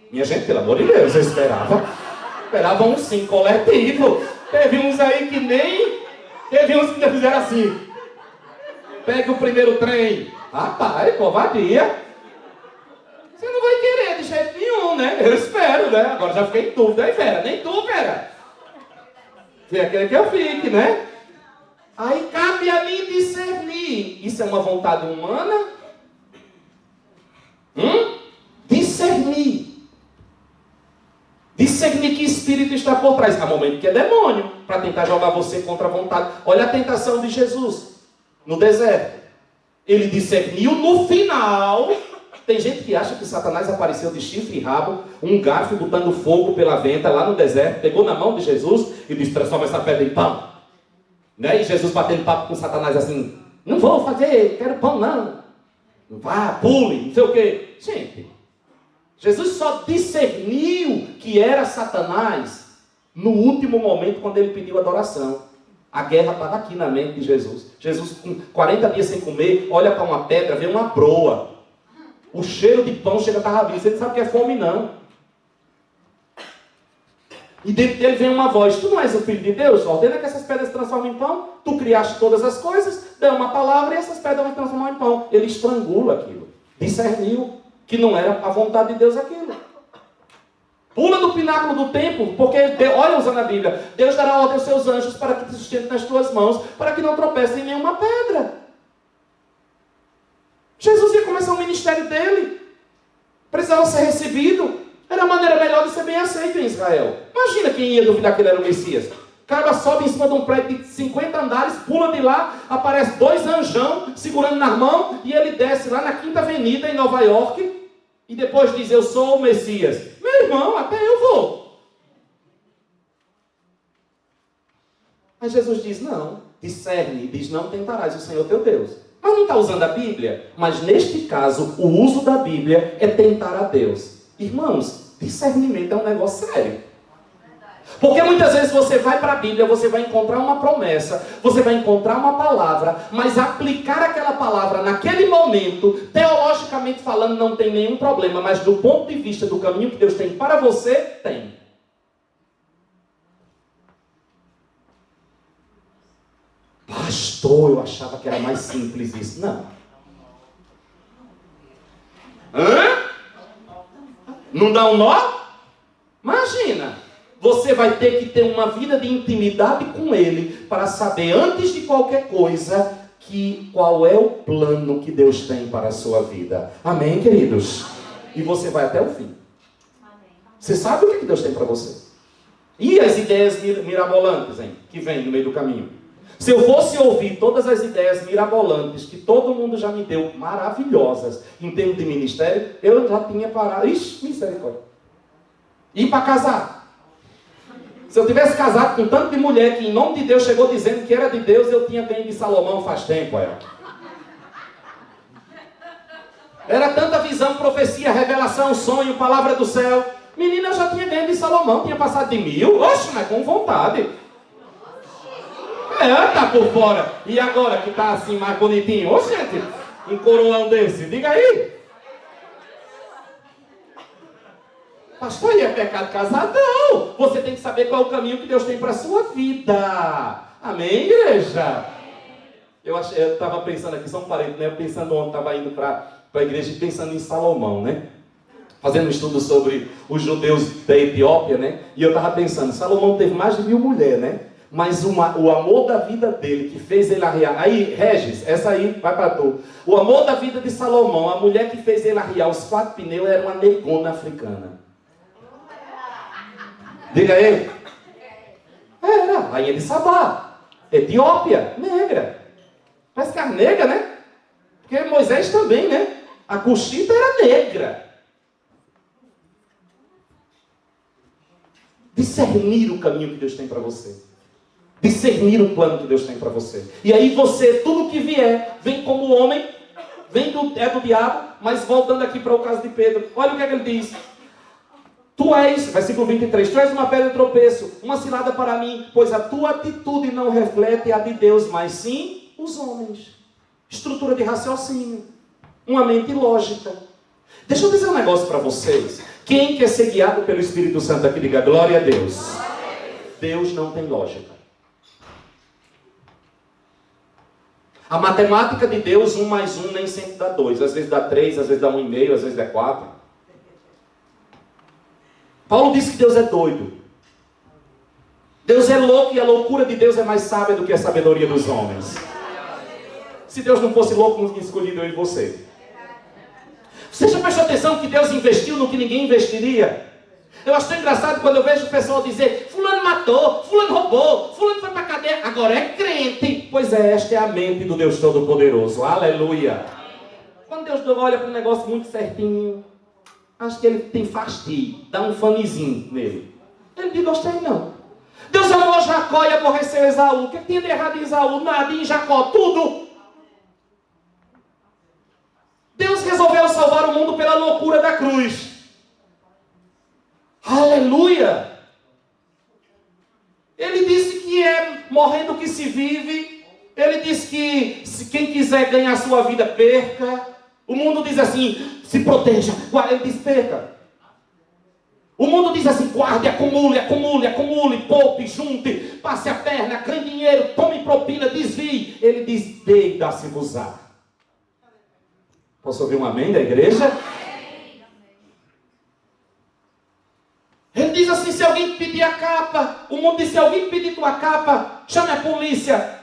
Speaker 1: Minha gente, pelo amor de Deus, eu esperava um sim coletivo. Teve uns aí que nem... Teve uns que fizeram assim. Pega o primeiro trem. Rapaz, covardia. Você não vai querer de jeito nenhum, né? Eu espero, né? Agora já fiquei em dúvida. Aí, Vera, nem tu, Vera. Você quer que eu fique, né? Aí cabe a mim discernir. Isso é uma vontade humana? Discernir. Discernir que espírito está por trás. Há momento que é demônio, para tentar jogar você contra a vontade. Olha a tentação de Jesus no deserto. Ele discerniu no final. Tem gente que acha que Satanás apareceu de chifre e rabo, um garfo botando fogo pela venta lá no deserto, pegou na mão de Jesus e disse, transforma essa pedra em pão. Né? E Jesus batendo papo com Satanás assim, não vou fazer, quero pão não. Vá, pule, não sei o quê. Gente, Jesus só discerniu que era Satanás no último momento, quando ele pediu adoração. A guerra estava aqui na mente de Jesus. Jesus, com 40 dias sem comer, olha para uma pedra, vê uma broa. O cheiro de pão chega a estar rabinho. Você não sabe o que é fome, não. E dentro dele vem uma voz: tu não és o Filho de Deus? Ordena que essas pedras se transformem em pão. Tu criaste todas as coisas, deu uma palavra e essas pedras vão se transformar em pão. Ele estrangula aquilo. Discerniu que não era a vontade de Deus aquilo. Pula do pináculo do templo, porque, olha usando a Bíblia, Deus dará ordem aos seus anjos para que te sustentem nas tuas mãos, para que não tropecem em nenhuma pedra. Jesus ia começar o ministério dele. Precisava ser recebido. Era a maneira melhor de ser bem aceito em Israel. Imagina quem ia duvidar que ele era o Messias. O cara sobe em cima de um prédio de 50 andares, pula de lá, aparece 2 anjão segurando na mão, e ele desce lá na Quinta Avenida em Nova York, e depois diz: eu sou o Messias. Meu irmão, até eu vou. Mas Jesus diz: não, discerne, diz: não tentarás o Senhor teu Deus. Mas não está usando a Bíblia? Mas neste caso, o uso da Bíblia é tentar a Deus. Irmãos, discernimento é um negócio sério. Porque muitas vezes você vai para a Bíblia, você vai encontrar uma promessa, você vai encontrar uma palavra, mas aplicar aquela palavra naquele momento, teologicamente falando, não tem nenhum problema, mas do ponto de vista do caminho que Deus tem para você, tem. Pastor, eu achava que era mais simples isso. Não. Hã? Não dá um nó? Imagina. Você vai ter que ter uma vida de intimidade com Ele para saber, antes de qualquer coisa, qual é o plano que Deus tem para a sua vida. Amém, queridos? E você vai até o fim. Você sabe o que Deus tem para você. E as ideias mirabolantes, hein, que vêm no meio do caminho. Se eu fosse ouvir todas as ideias mirabolantes que todo mundo já me deu, maravilhosas, em termos de ministério, eu já tinha parado. Ixi, misericórdia. Ir para casar. Se eu tivesse casado com tanto de mulher que em nome de Deus chegou dizendo que era de Deus, eu tinha ganho de Salomão faz tempo. Era tanta visão, profecia, revelação, sonho, palavra do céu. Menina, eu já tinha ganho de Salomão, tinha passado de 1000. Oxe, mas com vontade. Tá por fora. E agora que tá assim mais bonitinho? Ô, gente, um coroão desse, diga aí. Pastor, e é pecado casar? Não. Você tem que saber qual é o caminho que Deus tem para a sua vida. Amém, igreja? Eu estava pensando aqui, só um parente, né? Pensando ontem, estava indo para a igreja pensando em Salomão, né? Fazendo um estudo sobre os judeus da Etiópia, né? E eu estava pensando, Salomão teve mais de 1000 mulheres, né? Mas o amor da vida dele, que fez ele arriar... Aí, Regis, essa aí vai para tu. O amor da vida de Salomão, a mulher que fez ele arriar os 4 pneus, era uma negona africana. Diga aí. Era, rainha de Sabá. Etiópia, negra. Parece que era negra, né? Porque Moisés também, né? A Cuxita era negra. Discernir o caminho que Deus tem para você. Discernir o plano que Deus tem para você. E aí você, tudo que vier, vem como homem, é do diabo, mas voltando aqui para o caso de Pedro. Olha o que é que ele diz. Tu és, versículo 23, tu és uma pedra de tropeço, uma cilada para mim, pois a tua atitude não reflete a de Deus, mas sim os homens. Estrutura de raciocínio, uma mente lógica. Deixa eu dizer um negócio para vocês. Quem quer ser guiado pelo Espírito Santo aqui, diga glória a Deus. Deus não tem lógica. A matemática de Deus, 1 mais 1 nem sempre dá 2. Às vezes dá 3, às vezes dá 1,5, às vezes dá 4. Paulo disse que Deus é doido. Deus é louco e a loucura de Deus é mais sábia do que a sabedoria dos homens. Se Deus não fosse louco, não tinha escolhido eu e você. Você já prestou atenção que Deus investiu no que ninguém investiria? Eu acho tão engraçado quando eu vejo o pessoal dizer: fulano matou, fulano roubou, fulano foi para a cadeia, agora é crente. Pois é, esta é a mente do Deus Todo-Poderoso. Aleluia. Quando Deus olha para um negócio muito certinho, acho que ele tem fastio, dá um fanezinho nele. Ele diz: gostei não. Deus amou Jacó e aborreceu Esaú. O que tinha de errado em Esaú? Nada. Em Jacó, tudo. Deus resolveu salvar o mundo pela loucura da cruz. Aleluia! Ele disse que é morrendo que se vive. Ele disse que se quem quiser ganhar a sua vida, perca. O mundo diz assim: se proteja. Ele diz: perca. O mundo diz assim: guarde, acumule, acumule, acumule, poupe, junte, passe a perna, ganhe dinheiro, tome propina, desvie. Ele diz: dê e dá-se-vos-á. Posso ouvir um amém da igreja? Ele diz assim: se alguém pedir a capa, o mundo diz: se alguém pedir tua capa, chame a polícia,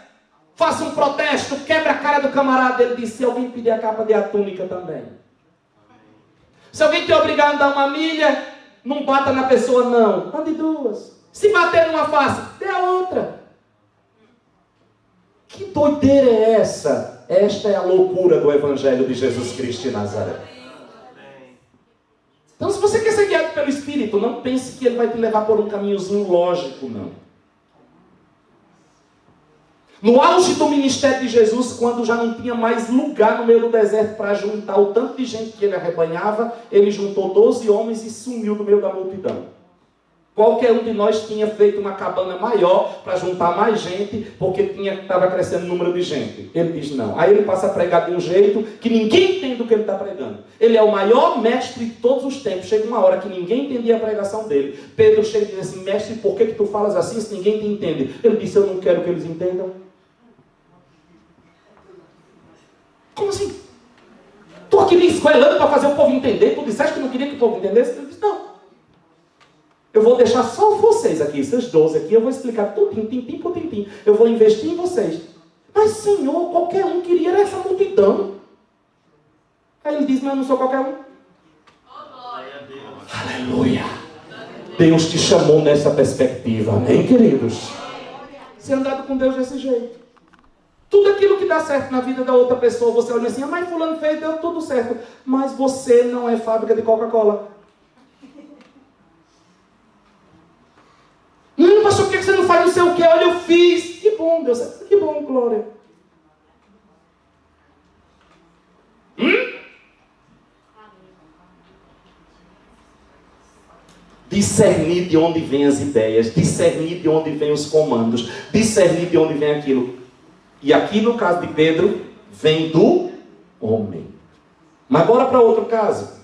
Speaker 1: faça um protesto, quebra a cara do camarada. Ele diz: se alguém pedir a capa, dê a túnica também. Se alguém te obrigar a andar uma milha, não bata na pessoa não, ande duas. Se bater numa face, dê a outra. Que doideira é essa? Esta é a loucura do Evangelho de Jesus Cristo de Nazaré. Então, se você quer ser guiado pelo Espírito, não pense que ele vai te levar por um caminhozinho lógico, não. No auge do ministério de Jesus, quando já não tinha mais lugar no meio do deserto para juntar o tanto de gente que ele arrebanhava, ele juntou 12 homens e sumiu do meio da multidão. Qualquer um de nós tinha feito uma cabana maior para juntar mais gente, porque estava crescendo o número de gente. Ele diz não. Aí ele passa a pregar de um jeito que ninguém entende o que ele está pregando. Ele é o maior mestre de todos os tempos. Chega uma hora que ninguém entendia a pregação dele. Pedro chega e diz assim: mestre, por que tu falas assim se ninguém te entende? Ele disse: eu não quero que eles entendam. Como assim? Estou aqui me escoelando para fazer o povo entender. Tu disseste que não queria que o povo entendesse? Ele disse: não. Eu vou deixar só vocês aqui, esses 12 aqui, eu vou explicar tudo, tintim por tintim. Eu vou investir em vocês. Mas, Senhor, qualquer um queria essa multidão. Aí ele diz: mas eu não sou qualquer um. Aleluia. Deus te chamou nessa perspectiva. Amém, queridos? Ser andado com Deus desse jeito. Tudo aquilo que dá certo na vida da outra pessoa, você olha assim: mas fulano fez, deu tudo certo. Mas você não é fábrica de Coca-Cola. Pastor, por que você não faz não sei o que? Olha, eu fiz. Que bom, Deus. Que bom, glória. Discernir de onde vêm as ideias, discernir de onde vêm os comandos, discernir de onde vem aquilo. E aqui no caso de Pedro, vem do homem. Mas bora para outro caso.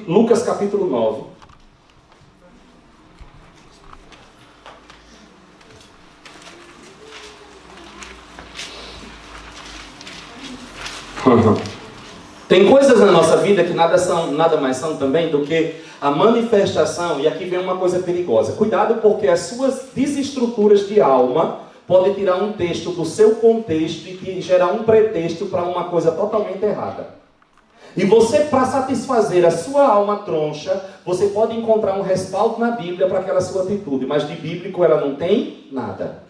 Speaker 1: Lucas capítulo 9. Tem coisas na nossa vida que nada mais são também do que a manifestação, e aqui vem uma coisa perigosa. Cuidado, porque as suas desestruturas de alma podem tirar um texto do seu contexto e gerar um pretexto para uma coisa totalmente errada. E você, para satisfazer a sua alma troncha, você pode encontrar um respaldo na Bíblia para aquela sua atitude, mas de bíblico ela não tem nada.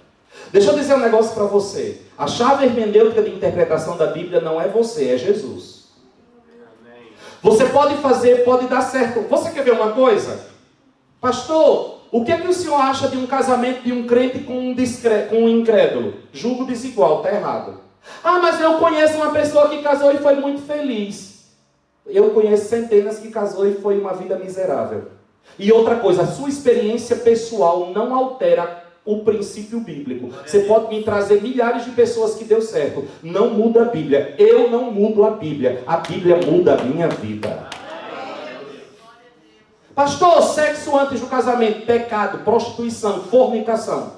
Speaker 1: Deixa eu dizer um negócio para você. A chave hermenêutica de interpretação da Bíblia não é você, é Jesus. Você pode fazer, pode dar certo. Você quer ver uma coisa? Pastor, o que é que o senhor acha de um casamento de um crente com um incrédulo? Julgo desigual, está errado. Ah, mas eu conheço uma pessoa que casou e foi muito feliz. Eu conheço centenas que casou e foi uma vida miserável. E outra coisa, a sua experiência pessoal não altera o princípio bíblico. Você pode me trazer milhares de pessoas que deu certo. Não muda a Bíblia. Eu não mudo a Bíblia. A Bíblia muda a minha vida. Pastor, sexo antes do casamento, pecado, prostituição, fornicação.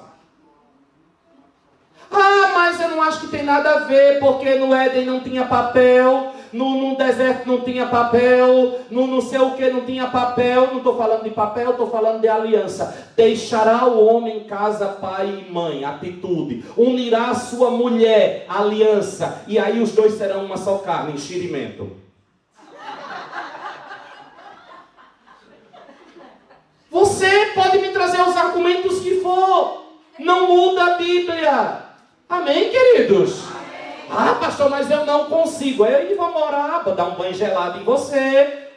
Speaker 1: Ah, mas eu não acho que tem nada a ver, porque no Éden não tinha papel, no deserto não tinha papel, no não sei o que não tinha papel. Não estou falando de papel, estou falando de aliança. Deixará o homem em casa pai e mãe, atitude. Unirá a sua mulher, aliança. E aí os dois serão uma só carne, enxerimento. Você pode me trazer os argumentos que for. Não muda a Bíblia. Amém, queridos? Amém. Ah, pastor, mas eu não consigo. Aí vamos orar, dar um banho gelado em você,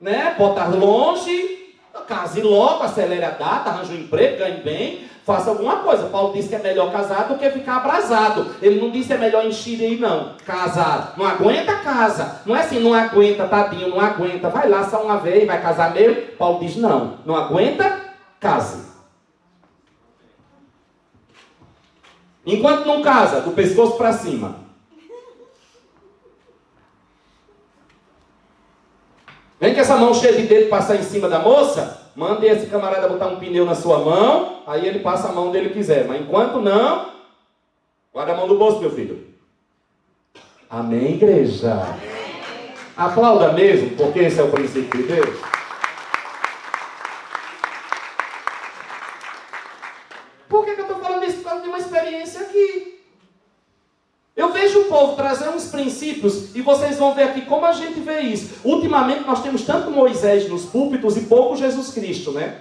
Speaker 1: né? Botar longe, case logo, acelere a data, arranje um emprego, ganhe bem, faça alguma coisa. Paulo disse que é melhor casar do que ficar abrasado. Ele não disse que é melhor encher aí, não. Casar. Não aguenta, casa. Não é assim, não aguenta, tadinho, não aguenta. Vai lá só uma vez, vai casar mesmo. Paulo diz, não. Não aguenta, case. Enquanto não casa, do pescoço para cima. Vem com essa mão cheia de dedo passar em cima da moça, mande esse camarada botar um pneu na sua mão, aí ele passa a mão onde ele quiser. Mas enquanto não, guarda a mão no bolso, meu filho. Amém, igreja? Amém. Aplauda mesmo, porque esse é o princípio de Deus. Por que eu estou falando isso? Por causa de uma experiência aqui. Eu vejo o povo trazer uns princípios, e vocês vão ver aqui como a gente vê isso. Ultimamente nós temos tanto Moisés nos púlpitos e pouco Jesus Cristo, né?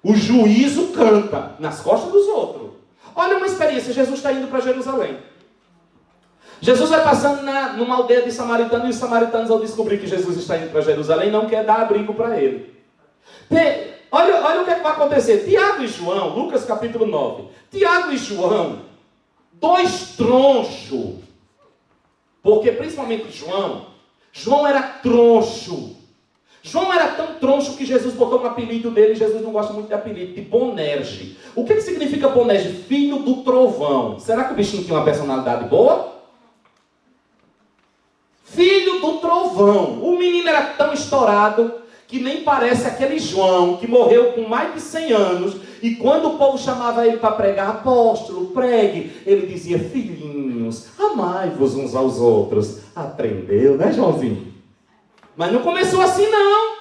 Speaker 1: O juízo canta nas costas dos outros. Olha uma experiência, Jesus está indo para Jerusalém. Jesus vai passando numa aldeia de samaritanos, e os samaritanos, ao descobrir que Jesus está indo para Jerusalém, não quer dar abrigo para ele. Olha o que vai acontecer. Tiago e João, Lucas capítulo 9. Tiago e João, dois tronchos. Porque principalmente João era troncho. João era tão troncho que Jesus botou um apelido dele. Jesus não gosta muito de apelido, de Bonerge. O que significa Bonerge? Filho do trovão. Será que o bichinho tinha uma personalidade boa? Filho do trovão. O menino era tão estourado que nem parece aquele João que morreu com mais de 100 anos, e quando o povo chamava ele para pregar, apóstolo, pregue, ele dizia, filhinhos, amai-vos uns aos outros. Aprendeu, né, Joãozinho? Mas não começou assim, não.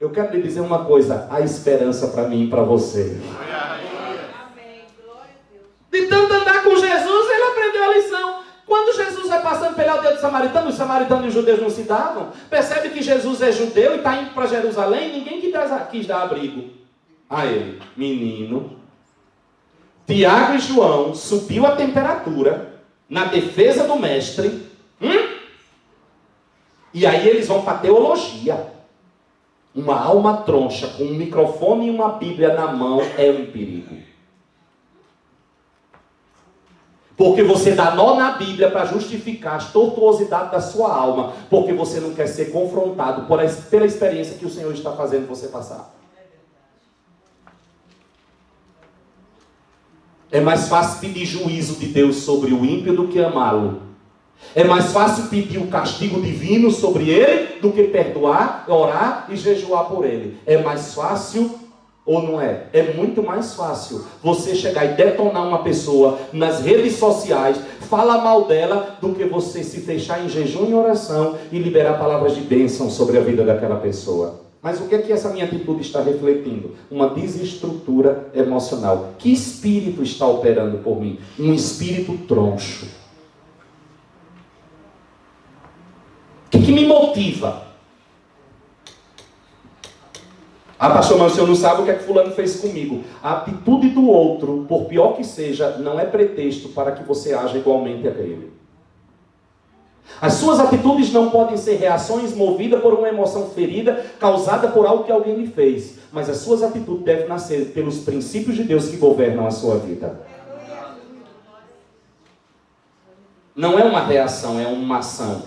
Speaker 1: Eu quero lhe dizer uma coisa, há esperança para mim e para você. De tanto andar com Jesus, ele aprendeu a lição. Quando Jesus vai passando pela aldeia dos samaritanos, os samaritanos e os judeus não se davam. Percebe que Jesus é judeu e está indo para Jerusalém, ninguém quis dar abrigo a ele. Menino, Tiago e João subiu a temperatura na defesa do mestre. E aí eles vão para a teologia. Uma alma troncha com um microfone e uma Bíblia na mão é um perigo. Porque você dá nó na Bíblia para justificar as tortuosidades da sua alma. Porque você não quer ser confrontado pela experiência que o Senhor está fazendo você passar. É mais fácil pedir juízo de Deus sobre o ímpio do que amá-lo. É mais fácil pedir o castigo divino sobre ele do que perdoar, orar e jejuar por ele. É mais fácil ou não é? É muito mais fácil você chegar e detonar uma pessoa nas redes sociais, falar mal dela, do que você se fechar em jejum e oração e liberar palavras de bênção sobre a vida daquela pessoa. Mas o que é que essa minha atitude está refletindo? Uma desestrutura emocional. Que espírito está operando por mim? Um espírito troncho. O que me motiva? Ah, pastor, mas o senhor não sabe o que é que fulano fez comigo. A atitude do outro, por pior que seja, não é pretexto para que você haja igualmente a ele. As suas atitudes não podem ser reações movidas por uma emoção ferida, causada por algo que alguém lhe fez. Mas as suas atitudes devem nascer pelos princípios de Deus que governam a sua vida. Não é uma reação, é uma ação.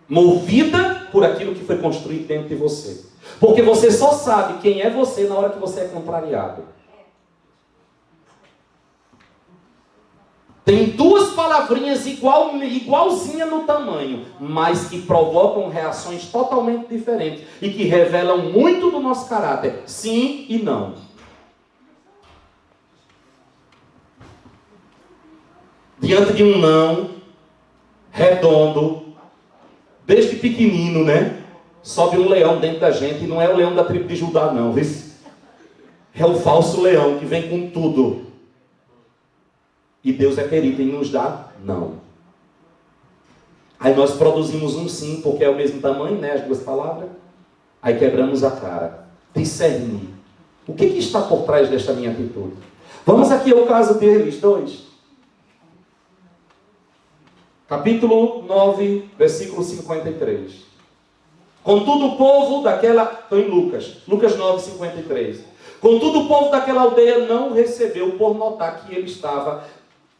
Speaker 1: Movida por aquilo que foi construído dentro de você. Porque você só sabe quem é você na hora que você é contrariado. Tem duas palavrinhas igualzinhas no tamanho, mas que provocam reações totalmente diferentes e que revelam muito do nosso caráter. Sim e não. Diante de um não redondo, desde pequenino, né? Sobe um leão dentro da gente, e não é o leão da tribo de Judá, não. É o falso leão que vem com tudo. E Deus é querido em nos dar não. Aí nós produzimos um sim, porque é o mesmo tamanho, né? As duas palavras. Aí quebramos a cara. Discernir. O que está por trás desta minha atitude? Vamos aqui ao caso deles dois. Capítulo 9, versículo 53. Contudo o povo daquela... Estou em Lucas 9, 53. Contudo o povo daquela aldeia não o recebeu por notar que ele estava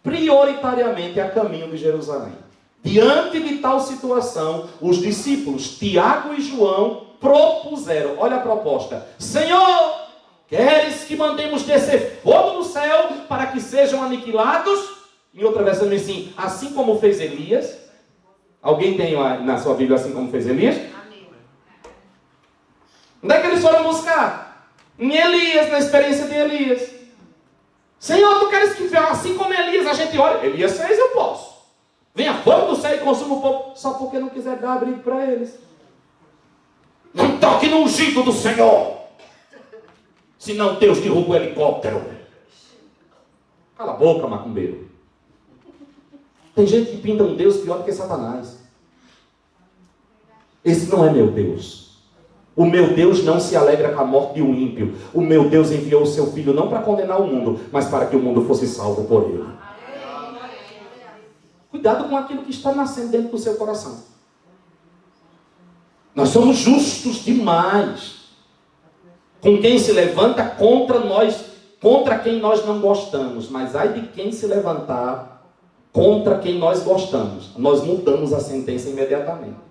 Speaker 1: prioritariamente a caminho de Jerusalém. Diante de tal situação, os discípulos Tiago e João propuseram, olha a proposta: Senhor, queres que mandemos descer fogo do céu para que sejam aniquilados? Em outra versão diz assim como fez Elias. Alguém tem na sua Bíblia assim como fez Elias? Onde é que eles foram buscar? Em Elias, na experiência de Elias. Senhor, tu queres que assim como Elias a gente ore? Elias fez, eu posso. Venha fogo do céu e consuma o povo. Só porque não quiser dar abrigo para eles. Não toque no ungido do Senhor. Senão Deus derruba o helicóptero. Cala a boca, macumbeiro. Tem gente que pinta um Deus pior do que Satanás. Esse não é meu Deus. O meu Deus não se alegra com a morte de um ímpio. O meu Deus enviou o seu Filho não para condenar o mundo, mas para que o mundo fosse salvo por ele. Cuidado com aquilo que está nascendo dentro do seu coração. Nós somos justos demais com quem se levanta contra nós, contra quem nós não gostamos. Mas ai de quem se levantar contra quem nós gostamos. Nós mudamos a sentença imediatamente.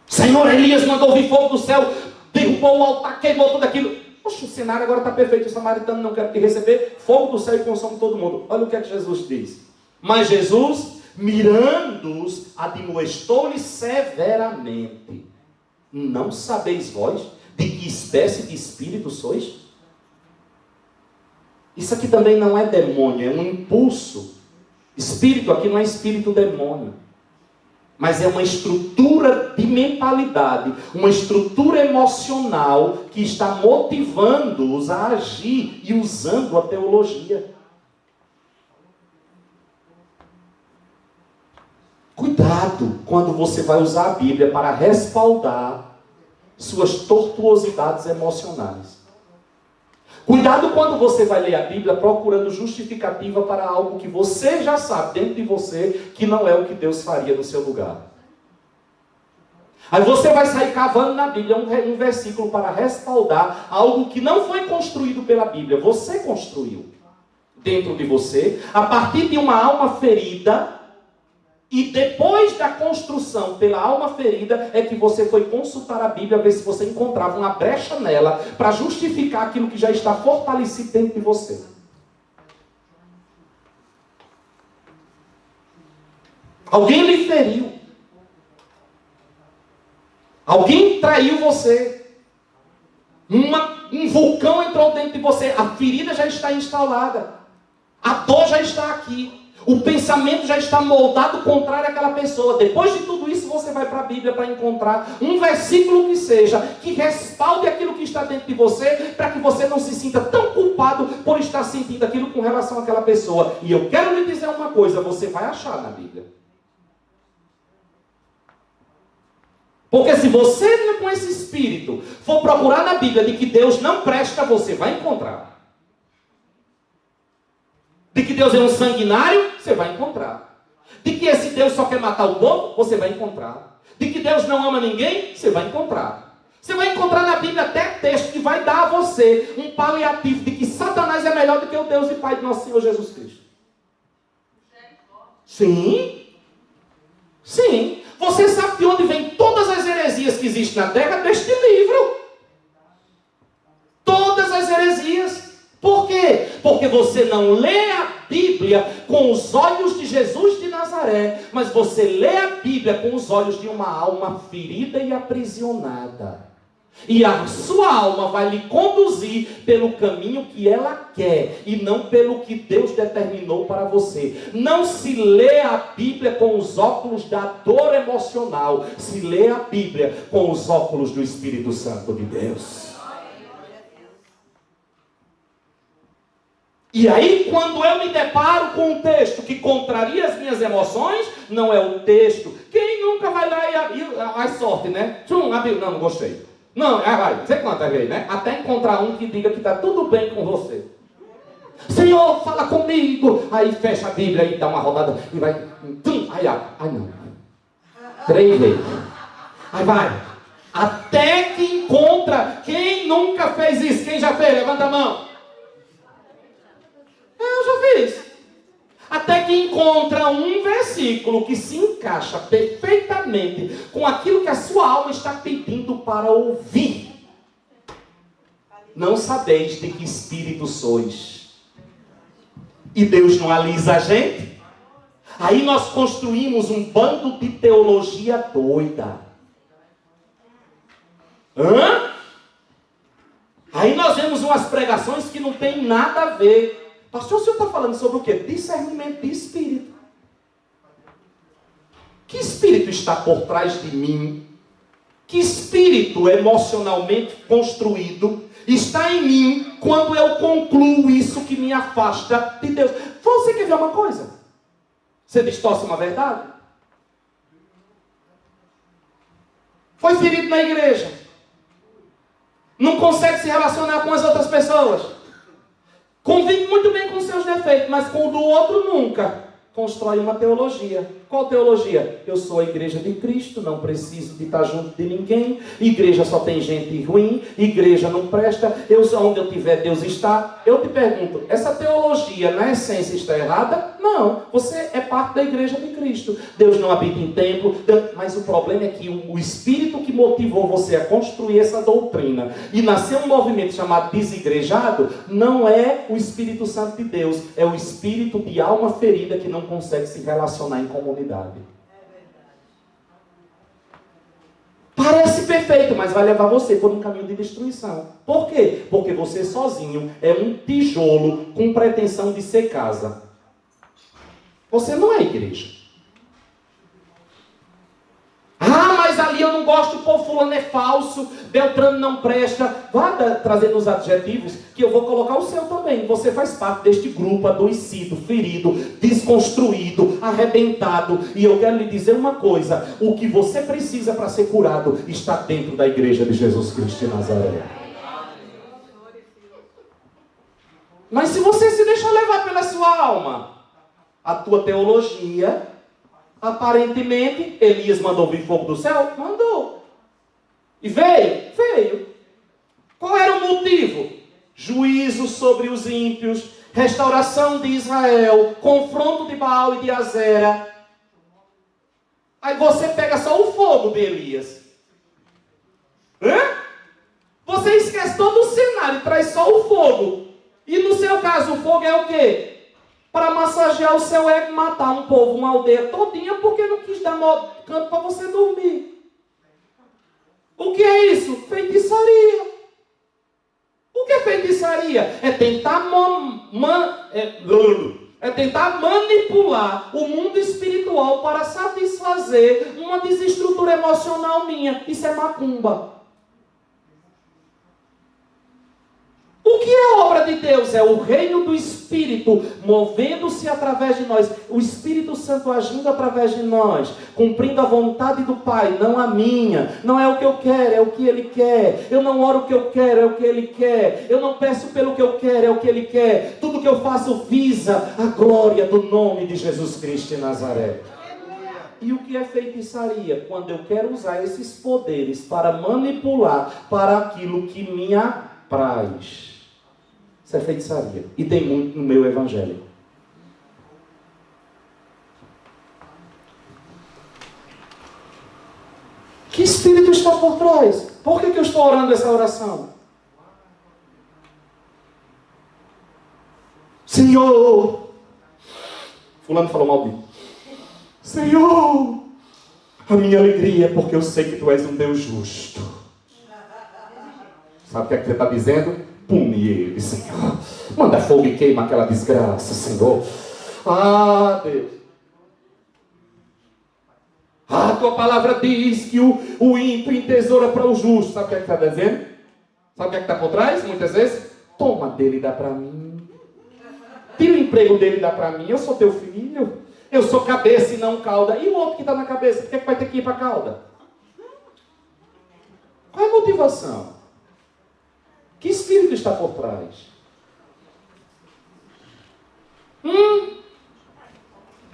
Speaker 1: Senhor, Elias mandou vir fogo do céu, derrubou o altar, queimou tudo aquilo. Poxa, o cenário agora está perfeito, o samaritano não quer te receber, fogo do céu e consome todo mundo. Olha o que é que Jesus diz. Mas Jesus, mirando-os, admoestou-lhes severamente. Não sabeis vós de que espécie de espírito sois? Isso aqui também não é demônio, é um impulso. Espírito aqui não é espírito demônio. Mas é uma estrutura de mentalidade, uma estrutura emocional que está motivando-os a agir e usando a teologia. Cuidado quando você vai usar a Bíblia para respaldar suas tortuosidades emocionais. Cuidado quando você vai ler a Bíblia procurando justificativa para algo que você já sabe dentro de você que não é o que Deus faria no seu lugar. Aí você vai sair cavando na Bíblia um versículo para respaldar algo que não foi construído pela Bíblia. Você construiu dentro de você, a partir de uma alma ferida. E depois da construção pela alma ferida, é que você foi consultar a Bíblia, ver se você encontrava uma brecha nela, para justificar aquilo que já está fortalecido dentro de você. Alguém lhe feriu. Alguém traiu você. Um vulcão entrou dentro de você. A ferida já está instalada. A dor já está aqui. O pensamento já está moldado contrário àquela pessoa. Depois de tudo isso, você vai para a Bíblia para encontrar um versículo que seja, que respalde aquilo que está dentro de você, para que você não se sinta tão culpado por estar sentindo aquilo com relação àquela pessoa. E eu quero lhe dizer uma coisa, você vai achar na Bíblia. Porque se você, com esse espírito, for procurar na Bíblia de que Deus não presta, você vai encontrar. De que Deus é um sanguinário, você vai encontrar. De que esse Deus só quer matar o povo, você vai encontrar. De que Deus não ama ninguém, você vai encontrar. Você vai encontrar na Bíblia até texto que vai dar a você um paliativo de que Satanás é melhor do que o Deus e Pai de nosso Senhor Jesus Cristo. Sim. Sim. Você sabe de onde vem todas as heresias que existem na Terra? Deste livro. Todas as heresias. Por quê? Porque você não lê a Bíblia com os olhos de Jesus de Nazaré, mas você lê a Bíblia com os olhos de uma alma ferida e aprisionada. E a sua alma vai lhe conduzir pelo caminho que ela quer e não pelo que Deus determinou para você. Não se lê a Bíblia com os óculos da dor emocional, se lê a Bíblia com os óculos do Espírito Santo de Deus. E aí, quando eu me deparo com um texto que contraria as minhas emoções, não é o texto. Quem nunca vai lá e a sorte, né? Não gostei. Não, vai, sei quantas vezes, né? Até encontrar um que diga que está tudo bem com você. Senhor, fala comigo. Aí fecha a Bíblia e dá uma rodada e vai. Ai não. 3 vezes. Aí vai. Até que encontra. Quem nunca fez isso? Quem já fez? Levanta a mão. Eu já fiz. Até que encontra um versículo que se encaixa perfeitamente com aquilo que a sua alma está pedindo para ouvir. Não sabeis de que espírito sois. E Deus não alisa a gente? Aí nós construímos um bando de teologia doida. Hã? Aí nós vemos umas pregações que não tem nada a ver. Pastor, o senhor está falando sobre o quê? Discernimento de espírito. Que espírito está por trás de mim? Que espírito emocionalmente construído está em mim quando eu concluo isso que me afasta de Deus? Você quer ver uma coisa? Você distorce uma verdade? Foi ferido na igreja. Não consegue se relacionar com as outras pessoas. Convive muito bem com seus defeitos, mas com o do outro nunca. Constrói uma teologia. Qual teologia? Eu sou a igreja de Cristo, não preciso de estar junto de ninguém. Igreja só tem gente ruim, igreja não presta. Onde eu tiver, Deus está. Eu te pergunto, essa teologia na essência está errada? Não, você é parte da igreja de Cristo. Deus não habita em templo, mas o problema é que o espírito que motivou você a construir essa doutrina e nascer um movimento chamado desigrejado, não é o Espírito Santo de Deus, é o espírito de alma ferida que não consegue se relacionar em comunidade. Parece perfeito, mas vai levar você por um caminho de destruição. Por quê? Porque você sozinho é um tijolo com pretensão de ser casa. Você não é igreja. Ah, mas ali eu não gosto, pô, fulano é falso, Beltrano não presta. Vá trazendo os adjetivos que eu vou colocar o seu também. Você faz parte deste grupo adoecido, ferido, desconstruído, arrebentado. E eu quero lhe dizer uma coisa: o que você precisa para ser curado está dentro da igreja de Jesus Cristo de Nazaré. Mas se você se deixar levar pela sua alma, a tua teologia, aparentemente, Elias mandou vir fogo do céu? Mandou. E veio? Veio. Qual era o motivo? Juízo sobre os ímpios, restauração de Israel, confronto de Baal e de Azera. Aí você pega só o fogo de Elias. Hã? Você esquece todo o cenário, traz só o fogo. E no seu caso, o fogo é o quê? Para massagear o seu ego, matar um povo, uma aldeia todinha, porque não quis dar canto para você dormir. O que é isso? Feitiçaria. O que é feitiçaria? É tentar tentar manipular o mundo espiritual para satisfazer uma desestrutura emocional minha. Isso é macumba. O que é a obra de Deus? É o reino do Espírito movendo-se através de nós. O Espírito Santo agindo através de nós, cumprindo a vontade do Pai, não a minha. Não é o que eu quero, é o que Ele quer. Eu não oro o que eu quero, é o que Ele quer. Eu não peço pelo que eu quero, é o que Ele quer. Tudo que eu faço visa a glória do nome de Jesus Cristo de Nazaré. E o que é feitiçaria? Quando eu quero usar esses poderes para manipular para aquilo que me apraz. Isso é feitiçaria. E tem muito no meu evangelho. Que espírito está por trás? Por que eu estou orando essa oração? Senhor, fulano falou mal de mim. Senhor, a minha alegria é porque eu sei que Tu és um Deus justo. Sabe o que é que você está dizendo? Pune ele, Senhor. Manda fogo e queima aquela desgraça, Senhor. Ah, Deus. Ah, Tua palavra diz que o ímpio entesoura para o justo. Sabe o que é que está dizendo? Sabe o que é que está por trás, muitas vezes? Toma dele e dá para mim. Tira o emprego dele e dá para mim. Eu sou teu filho. Eu sou cabeça e não cauda. E o outro que está na cabeça, por que vai ter que ir para a cauda? Qual é a motivação? Que espírito está por trás?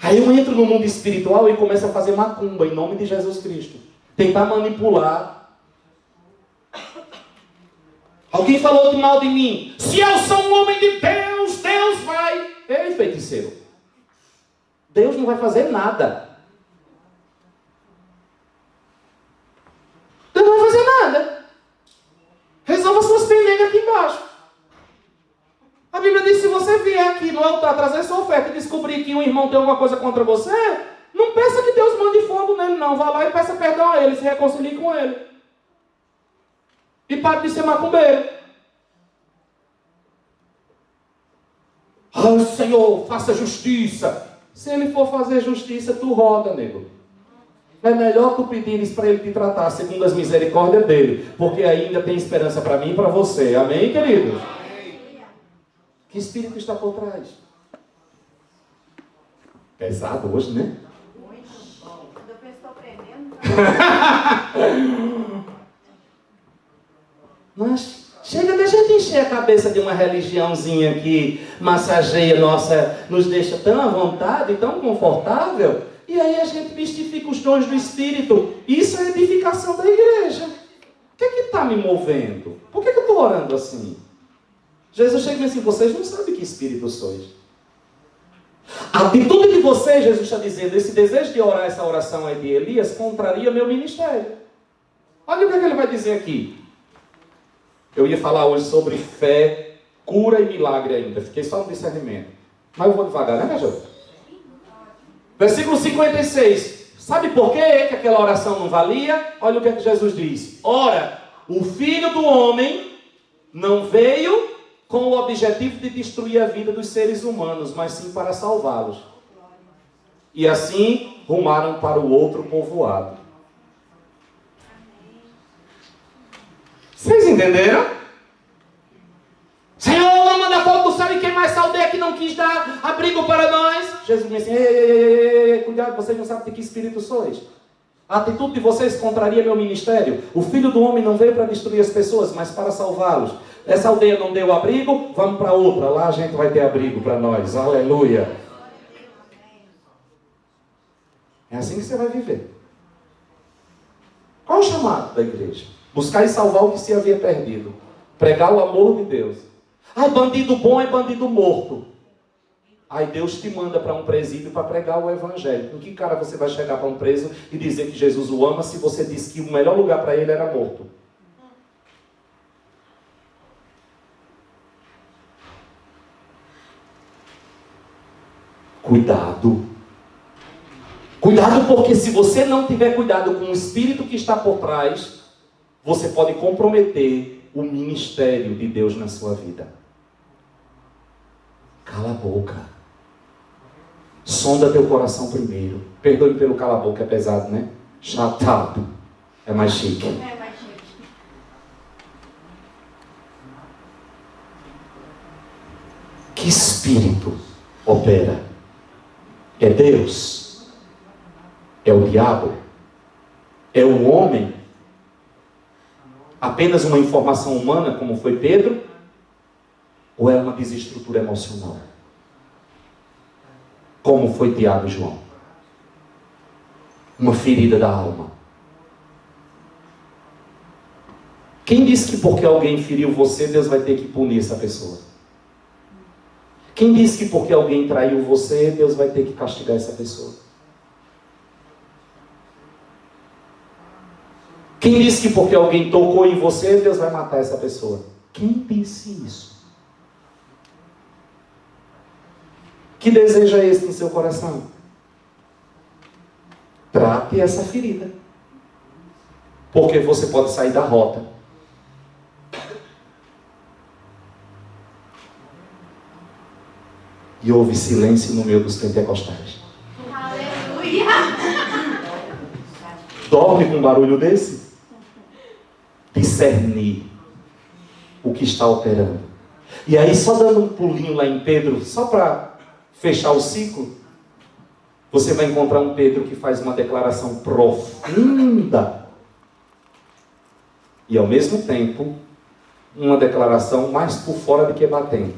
Speaker 1: Aí eu entro no mundo espiritual e começo a fazer macumba em nome de Jesus Cristo. Tentar manipular. Alguém falou de mal de mim. Se eu sou um homem de Deus, Deus vai. Ei, feiticeiro. Deus não vai fazer nada. Deus não vai fazer nada. Resolva suas pendengas aqui embaixo. A Bíblia diz: se você vier aqui no altar trazer sua oferta e descobrir que um irmão tem alguma coisa contra você, não peça que Deus mande fogo nele, não. Vá lá e peça perdão a ele, se reconcilie com ele. E pare de ser macumbeiro. Ah, Senhor, faça justiça. Se ele for fazer justiça, tu roda, nego. É melhor tu pedires para ele te tratar segundo as misericórdias dele, porque ainda tem esperança para mim e para você. Amém, queridos? Que espírito está por trás? Pesado hoje, né?
Speaker 3: Eu estou aprendendo.
Speaker 1: Mas chega da gente encher a cabeça de uma religiãozinha que massageia nos deixa tão à vontade, tão confortável, e aí a gente mistifica os dons do Espírito. Isso é edificação da igreja. O que está me movendo? Por que eu estou orando assim? Jesus chega e diz assim, vocês não sabem que espírito sois. A atitude de vocês, Jesus está dizendo, esse desejo de orar essa oração aí de Elias, contraria meu ministério. Olha o que ele vai dizer aqui. Eu ia falar hoje sobre fé, cura e milagre ainda. Fiquei só no discernimento. Mas eu vou devagar, né, Jesus? Versículo 56. Sabe por quê que aquela oração não valia? Olha o que Jesus diz. Ora, o Filho do Homem não veio com o objetivo de destruir a vida dos seres humanos, mas sim para salvá-los. E assim rumaram para o outro povoado. Vocês entenderam? Senhor, manda fogo do céu e queimar essa aldeia que não quis dar abrigo para nós. Jesus disse assim, ei, cuidado, vocês não sabem de que espírito sois. A atitude de vocês contraria meu ministério. O Filho do Homem não veio para destruir as pessoas, mas para salvá-los. Essa aldeia não deu abrigo, vamos para outra. Lá a gente vai ter abrigo para nós. Aleluia. É assim que você vai viver. Qual é o chamado da igreja? Buscar e salvar o que se havia perdido. Pregar o amor de Deus. Ai, bandido bom é bandido morto. Aí Deus te manda para um presídio para pregar o evangelho. Com que cara você vai chegar para um preso e dizer que Jesus o ama se você disse que o melhor lugar para ele era morto? Cuidado. Cuidado, porque se você não tiver cuidado com o espírito que está por trás, você pode comprometer o ministério de Deus na sua vida. Cala a boca. Sonda teu coração primeiro. Perdoe pelo cala a boca, é pesado, né? Chatado. É mais chique.
Speaker 3: É mais chique.
Speaker 1: Que espírito opera? É Deus? É o diabo? É o homem? Apenas uma informação humana, como foi Pedro? Ou é uma desestrutura emocional? Como foi Tiago e João? Uma ferida da alma. Quem disse que porque alguém feriu você, Deus vai ter que punir essa pessoa? Quem disse que porque alguém traiu você, Deus vai ter que castigar essa pessoa? Quem disse que porque alguém tocou em você, Deus vai matar essa pessoa? Quem disse isso? Que desejo é esse no seu coração? Trate essa ferida. Porque você pode sair da rota. E houve silêncio no meio dos pentecostais.
Speaker 3: Aleluia!
Speaker 1: Dorme com um barulho desse? Discernir o que está operando. E aí, só dando um pulinho lá em Pedro, só para fechar o ciclo, você vai encontrar um Pedro que faz uma declaração profunda e ao mesmo tempo uma declaração mais por fora do que batente.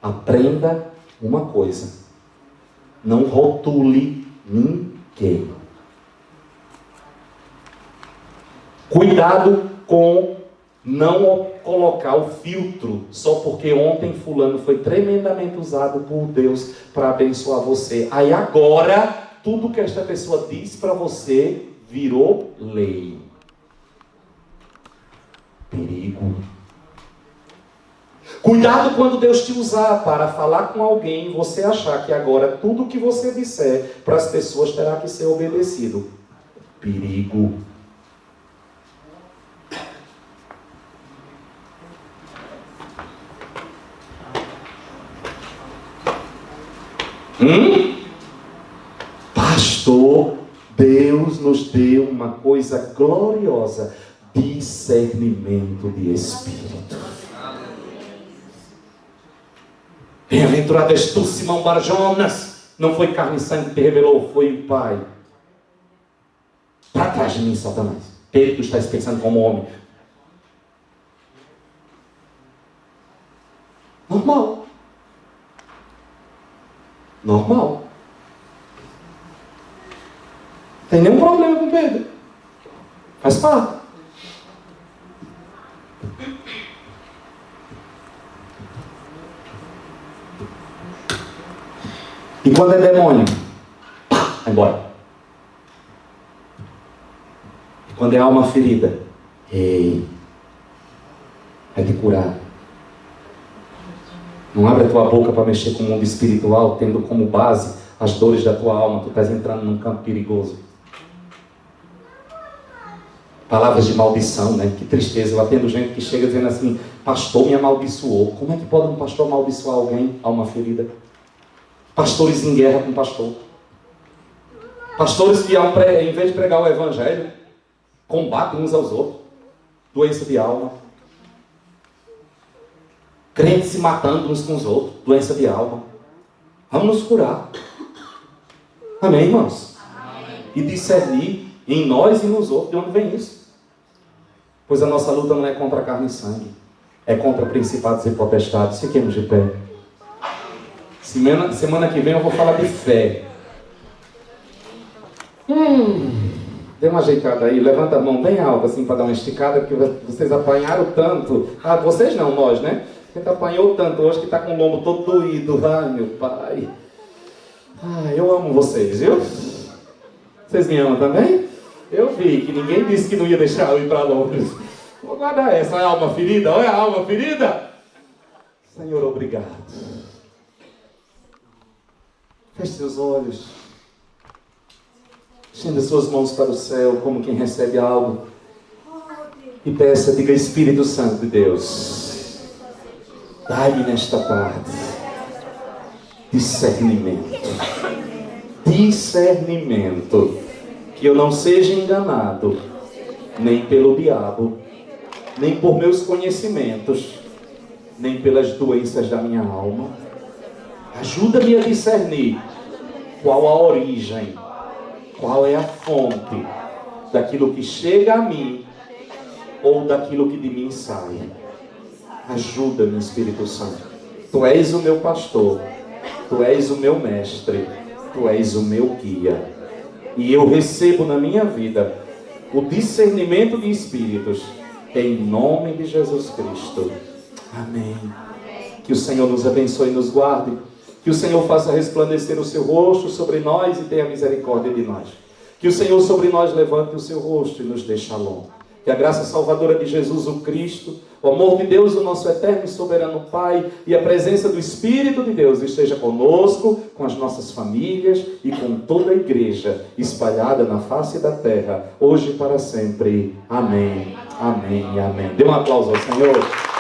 Speaker 1: Aprenda uma coisa: não rotule ninguém. Cuidado com não colocar o filtro só porque ontem fulano foi tremendamente usado por Deus para abençoar você. Aí agora, tudo que esta pessoa diz para você virou lei. Perigo. Cuidado quando Deus te usar para falar com alguém e você achar que agora tudo que você disser para as pessoas terá que ser obedecido. Perigo. Pastor, Deus nos deu uma coisa gloriosa: discernimento de espírito. Bem-aventurado és tu, Simão Barjonas. Não foi carne e sangue que te revelou, foi o Pai. Para trás de mim, Satanás. Pedro, tu estás pensando como homem. Normal. Normal. Não tem nenhum problema com Pedro. Faz parte. E quando é demônio, vai embora. E quando é alma ferida, ei, vai te curar. Não abre a tua boca para mexer com o mundo espiritual, tendo como base as dores da tua alma. Tu estás entrando num campo perigoso. Palavras de maldição, né? Que tristeza. Eu atendo gente que chega dizendo assim: pastor me amaldiçoou. Como é que pode um pastor amaldiçoar alguém? Alma ferida. Pastores em guerra com pastor. Pastores que, em vez de pregar o evangelho, combatem uns aos outros. Doença de alma. Crentes se matando uns com os outros. Doença de alma. Vamos nos curar. Amém, irmãos? Amém. E discernir em nós e nos outros. De onde vem isso? Pois a nossa luta não é contra a carne e sangue. É contra principados e potestades. Fiquemos de pé. Semana que vem eu vou falar de fé. Dê uma ajeitada aí. Levanta a mão bem alta assim para dar uma esticada. Porque vocês apanharam tanto. Ah, vocês não, nós, né? A gente apanhou tanto hoje que está com o lombo todo doído. Ai, meu pai. Ai, eu amo vocês, viu? Vocês me amam também? Eu vi que ninguém disse que não ia deixar eu ir para Londres. Vou guardar essa. Olha a alma ferida. Olha a alma ferida. Senhor, obrigado. Feche seus olhos. Estenda suas mãos para o céu, como quem recebe algo. E peça, diga: Espírito Santo de Deus, dai-me nesta tarde discernimento. Discernimento. Que eu não seja enganado, nem pelo diabo, nem por meus conhecimentos, nem pelas doenças da minha alma. Ajuda-me a discernir qual a origem, qual é a fonte daquilo que chega a mim ou daquilo que de mim sai. Ajuda-me, Espírito Santo. Tu és o meu pastor, Tu és o meu mestre, Tu és o meu guia. E eu recebo na minha vida o discernimento de espíritos, em nome de Jesus Cristo. Amém. Que o Senhor nos abençoe e nos guarde. Que o Senhor faça resplandecer o seu rosto sobre nós e tenha misericórdia de nós. Que o Senhor sobre nós levante o seu rosto e nos dê shalom. Que a graça salvadora de Jesus o Cristo, o amor de Deus, o nosso eterno e soberano Pai, e a presença do Espírito de Deus esteja conosco, com as nossas famílias e com toda a igreja espalhada na face da terra, hoje e para sempre. Amém, amém e amém. Dê um aplauso ao Senhor.